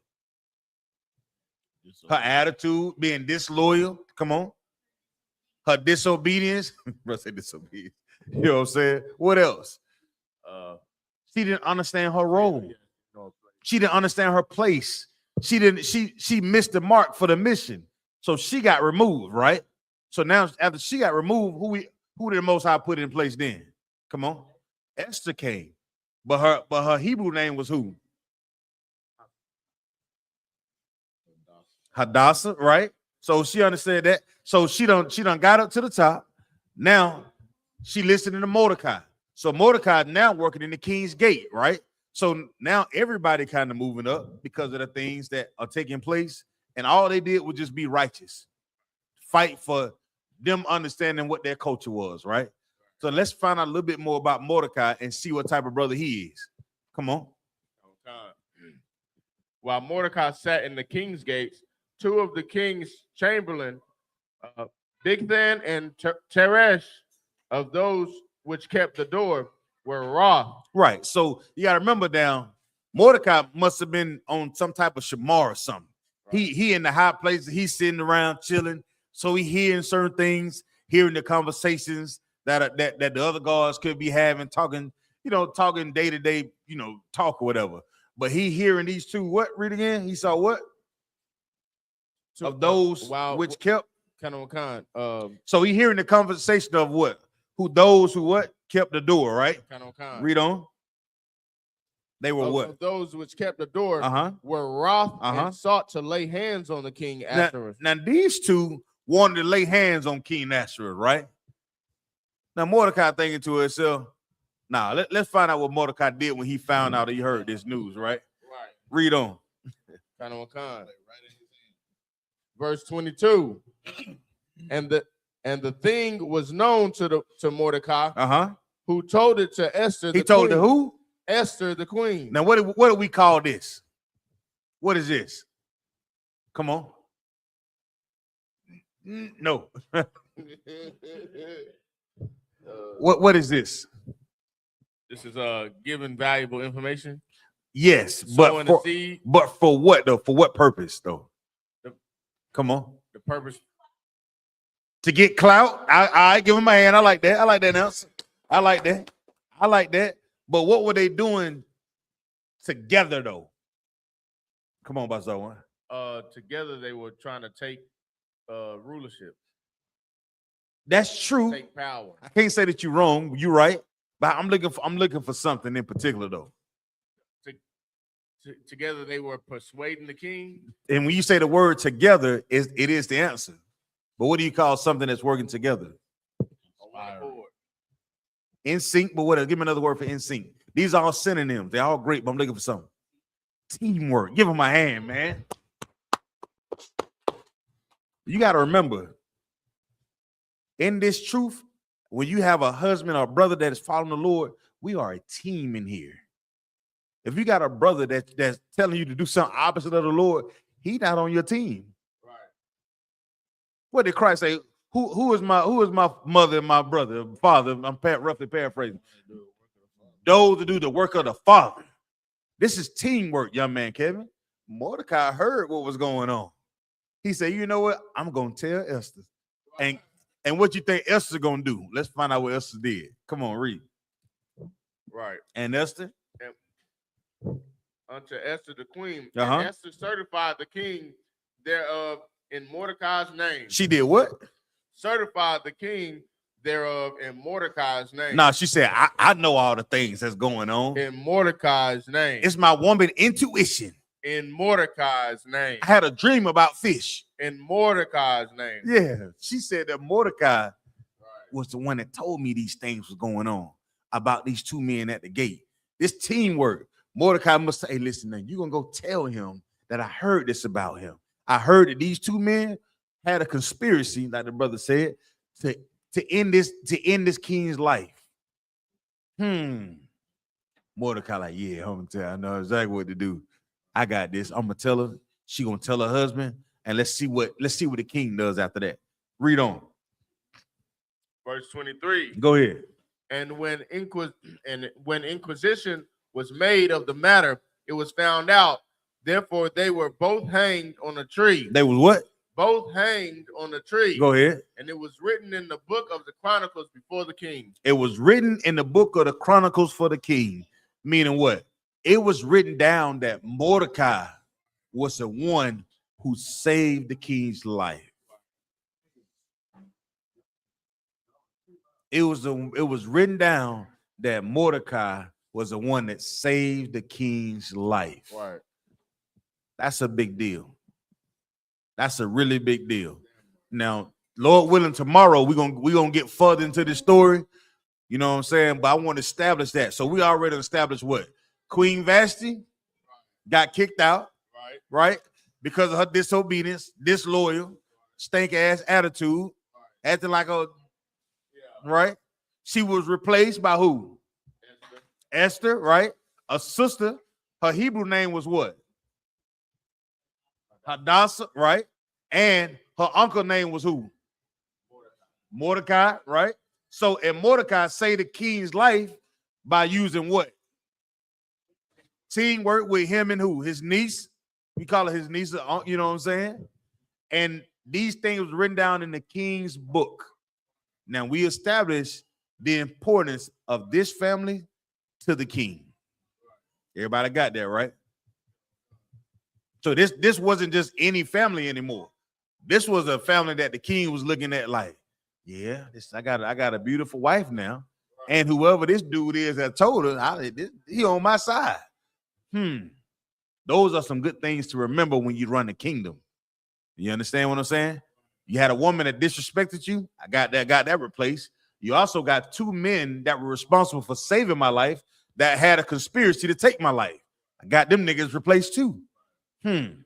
Her attitude, being disloyal. Come on. Her disobedience. Bro, say disobedience. You know what I'm saying? What else? She didn't understand her role. She didn't understand her place. She missed the mark for the mission. So she got removed, right? So now after she got removed, who did the Most High put in place then? Come on. Esther came. But her Hebrew name was who? Hadassah, right? So she understood that. So she done got up to the top. Now she listening to Mordecai. So Mordecai now working in the king's gate, right? So now everybody kind of moving up because of the things that are taking place. And all they did was just be righteous. Fight for them understanding what their culture was, right? So let's find out a little bit more about Mordecai and see what type of brother he is. Come on. While Mordecai sat in the king's gates, two of the king's chamberlain, Bigthan and Teresh, of those which kept the door, were wroth. Right. So you got to remember down, Mordecai must have been on some type of shamar or something. Right. He in the high places. He's sitting around chilling. So he hearing certain things, hearing the conversations that the other guards could be having, talking day to day, talk or whatever. But he hearing these two. What? Read again. He saw what? Of those which kept. So he hearing the conversation of what? Those who what? Kept the door, right? Read on. They were what? Those which kept the door were wroth and sought to lay hands on the king Ahasuerus. Now these two wanted to lay hands on King Ahasuerus, right? Now Mordecai thinking to himself, let's find out what Mordecai did when he found out he heard this news, right? Right. Read on. Verse 22. And the thing was known to Mordecai, who told it to Esther. He told it who? Esther, the queen. Now, what do we call this? What is this? Come on. No. What is this? This is giving valuable information. Yes, but for what though? For what purpose though? Come on. The purpose to get clout. I give him my hand. I like that. I like that announcement. I like that. But what were they doing together though? Come on, Bazaar one. Together they were trying to take rulership. That's true. Take power. I can't say that you're wrong. You're right. But I'm looking for something in particular though. Together they were persuading the king. And when you say the word together, it is the answer. But what do you call something that's working together? In sync, but what? Give me another word for in sync. These are all synonyms. They're all great, but I'm looking for something. Teamwork. Give them a hand, man. You got to remember, in this truth, when you have a husband or a brother that is following the Lord, we are a team in here. If you got a brother that's telling you to do something opposite of the Lord, he's not on your team. Right. What did Christ say? Who is my mother and my brother, father? I'm roughly paraphrasing. Those that do the work of the Father. This is teamwork, young man Kevin. Mordecai heard what was going on. He said, you know what? I'm going to tell Esther. And what you think Esther going to do? Let's find out what Esther did. Come on, read. Right. And Esther? Unto Esther the queen. Uh-huh. And Esther certified the king thereof in Mordecai's name. She did what? Certified the king thereof in Mordecai's name. Nah, she said, I know all the things that's going on. In Mordecai's name. It's my woman intuition. In Mordecai's name. I had a dream about fish. In Mordecai's name. Yeah, she said that Mordecai was the one that told me these things was going on about these two men at the gate. This teamwork. Mordecai must say, hey, listen, now you're going to go tell him that I heard this about him. I heard that these two men had a conspiracy, like the brother said, to end this king's life. Mordecai like, yeah, I'm gonna tell you, I know exactly what to do. I got this. I'm gonna tell her. She gonna tell her husband, and let's see what the king does after that. Read on. Verse 23. Go ahead. And when inquisition was made of the matter, it was found out. Therefore, they were both hanged on a tree. They was what? Both hanged on a tree. Go ahead. And it was written in the book of the Chronicles before the king. It was written in the book of the Chronicles for the king. Meaning what? It was written down that Mordecai was the one who saved the king's life. It was written down that Mordecai was the one that saved the king's life. Right. That's a big deal. That's a really big deal. Now, Lord willing, tomorrow we're gonna get further into this story. You know what I'm saying? But I want to establish that. So we already established what? Queen Vashti got kicked out, right? Because of her disobedience, disloyal, stank ass attitude, acting like a right. She was replaced by who? Esther, right? A sister. Her Hebrew name was what? Hadassah, right? And her uncle name was who? Mordecai, right? So, and Mordecai saved the king's life by using what? Teamwork with him and who? His niece. We call her his niece, you know what I'm saying? And these things was written down in the king's book. Now, we established the importance of this family to the king. Everybody got that, right? So this wasn't just any family anymore. This was a family that the king was looking at like, yeah, I got a beautiful wife now. And whoever this dude is that told her, he on my side. Those are some good things to remember when you run the kingdom. You understand what I'm saying? You had a woman that disrespected you. I got that replaced. You also got two men that were responsible for saving my life that had a conspiracy to take my life. I got them niggas replaced too. And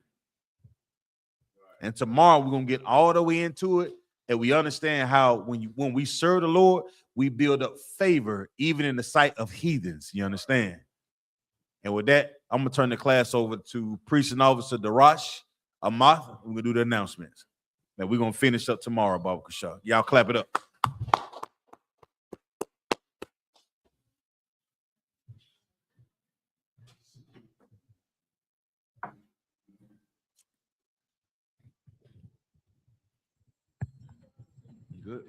tomorrow we're gonna get all the way into it, and we understand how when we serve the Lord, we build up favor even in the sight of heathens. You understand? And with that, I'm gonna turn the class over to Priest and Officer Darash Amath. We're gonna do the announcements. Now we're gonna finish up tomorrow, Baba Kasha. Y'all clap it up. Good.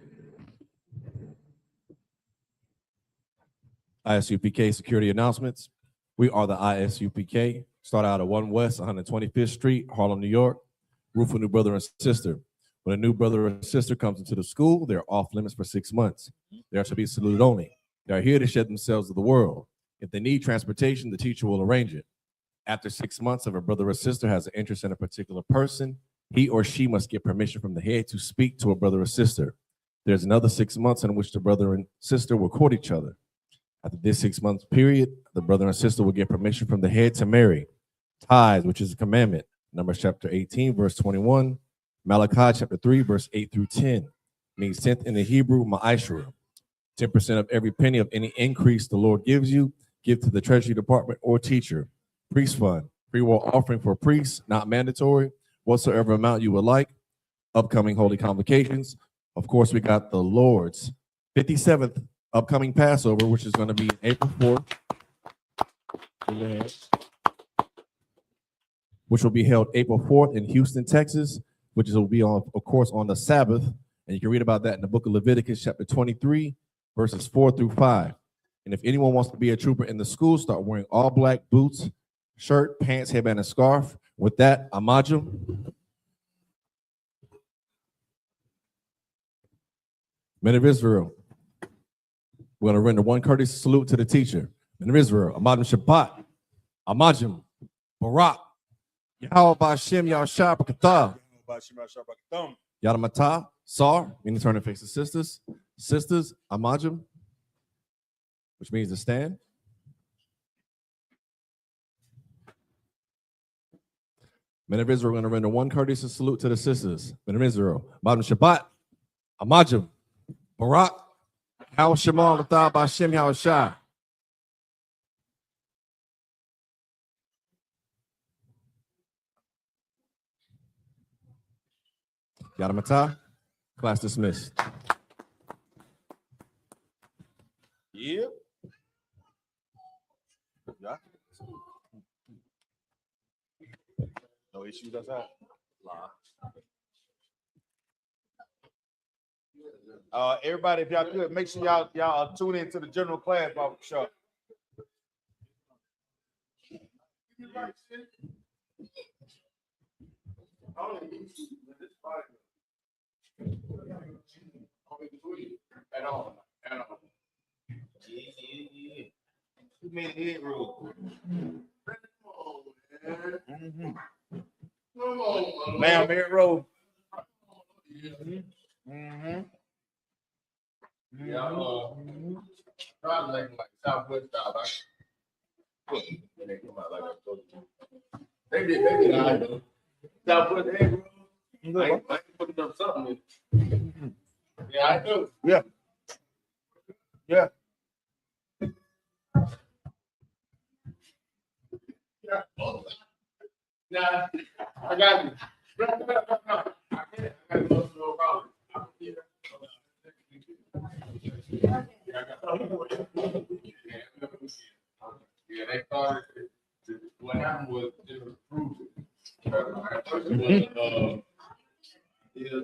I.S.U.P.K. security announcements. We are the I.S.U.P.K. Start out at 1 West 125th Street, Harlem, New York. Room for new brother and sister. When a new brother or sister comes into the school, they're off limits for 6 months. They are to be saluted only. They are here to shed themselves to the world. If they need transportation, the teacher will arrange it. After 6 months, if a brother or sister has an interest in a particular person, he or she must get permission from the head to speak to a brother or sister. There's another 6 months in which the brother and sister will court each other. After this 6 month period, the brother and sister will get permission from the head to marry. Tithes, which is a commandment. Numbers chapter 18, verse 21. Malachi chapter 3, verse 8 through 10. Means tenth in the Hebrew, ma'ashra. 10% of every penny of any increase the Lord gives you, give to the treasury department or teacher. Priest fund, free will offering for priests, not mandatory, whatsoever amount you would like. Upcoming holy convocations. Of course, we got the Lord's 57th upcoming Passover, which is going to be April 4th, which will be held April 4th in Houston, Texas, which will be on, of course, on the Sabbath. And you can read about that in the book of Leviticus, chapter 23, verses 4 through 5. And if anyone wants to be a trooper in the school, start wearing all black boots, shirt, pants, headband, and scarf. With that, Amajim. Men of Israel, we're going to render one courteous salute to the teacher. Men of Israel, Amajim Shabbat, Amajim, Barak, Yahweh Ba'Shem, YAHANNA, Yadamata, Sar, meaning turn and face the sisters. Sisters, Amajim, which means to stand. Men of Israel are going to render one courteous salute to the sisters. Men of Israel, Amajim Shabbat, Amajim, Barak, How Shema Latha Ba'Shem Yahushua. Yadamata, class dismissed. Yeah. Yeah. No issues outside. Everybody, if y'all could, make sure y'all tune into the general class, Bob Shaw. At all. Yeah. Who made a head roll? Lamb head roll. Yeah, probably like Southwest style. When they come out like that. They did all right though. Southwest head roll. I can put up something. Yeah, I do. Yeah. Yeah. Nah, I got you. I can't go to no problem. Yeah, they thought what happened was they approved it.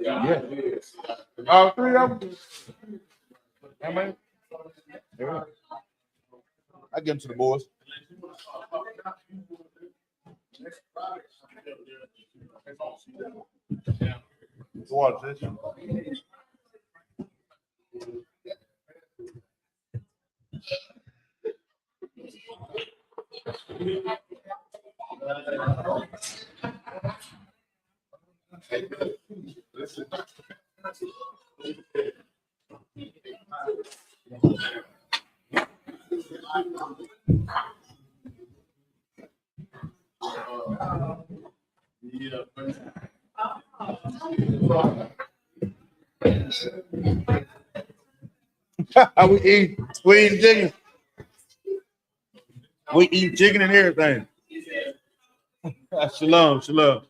Yeah. All three of them. How many? I give them to the boys. Water, we eat chicken. We eat chicken and everything. Shalom, shalom.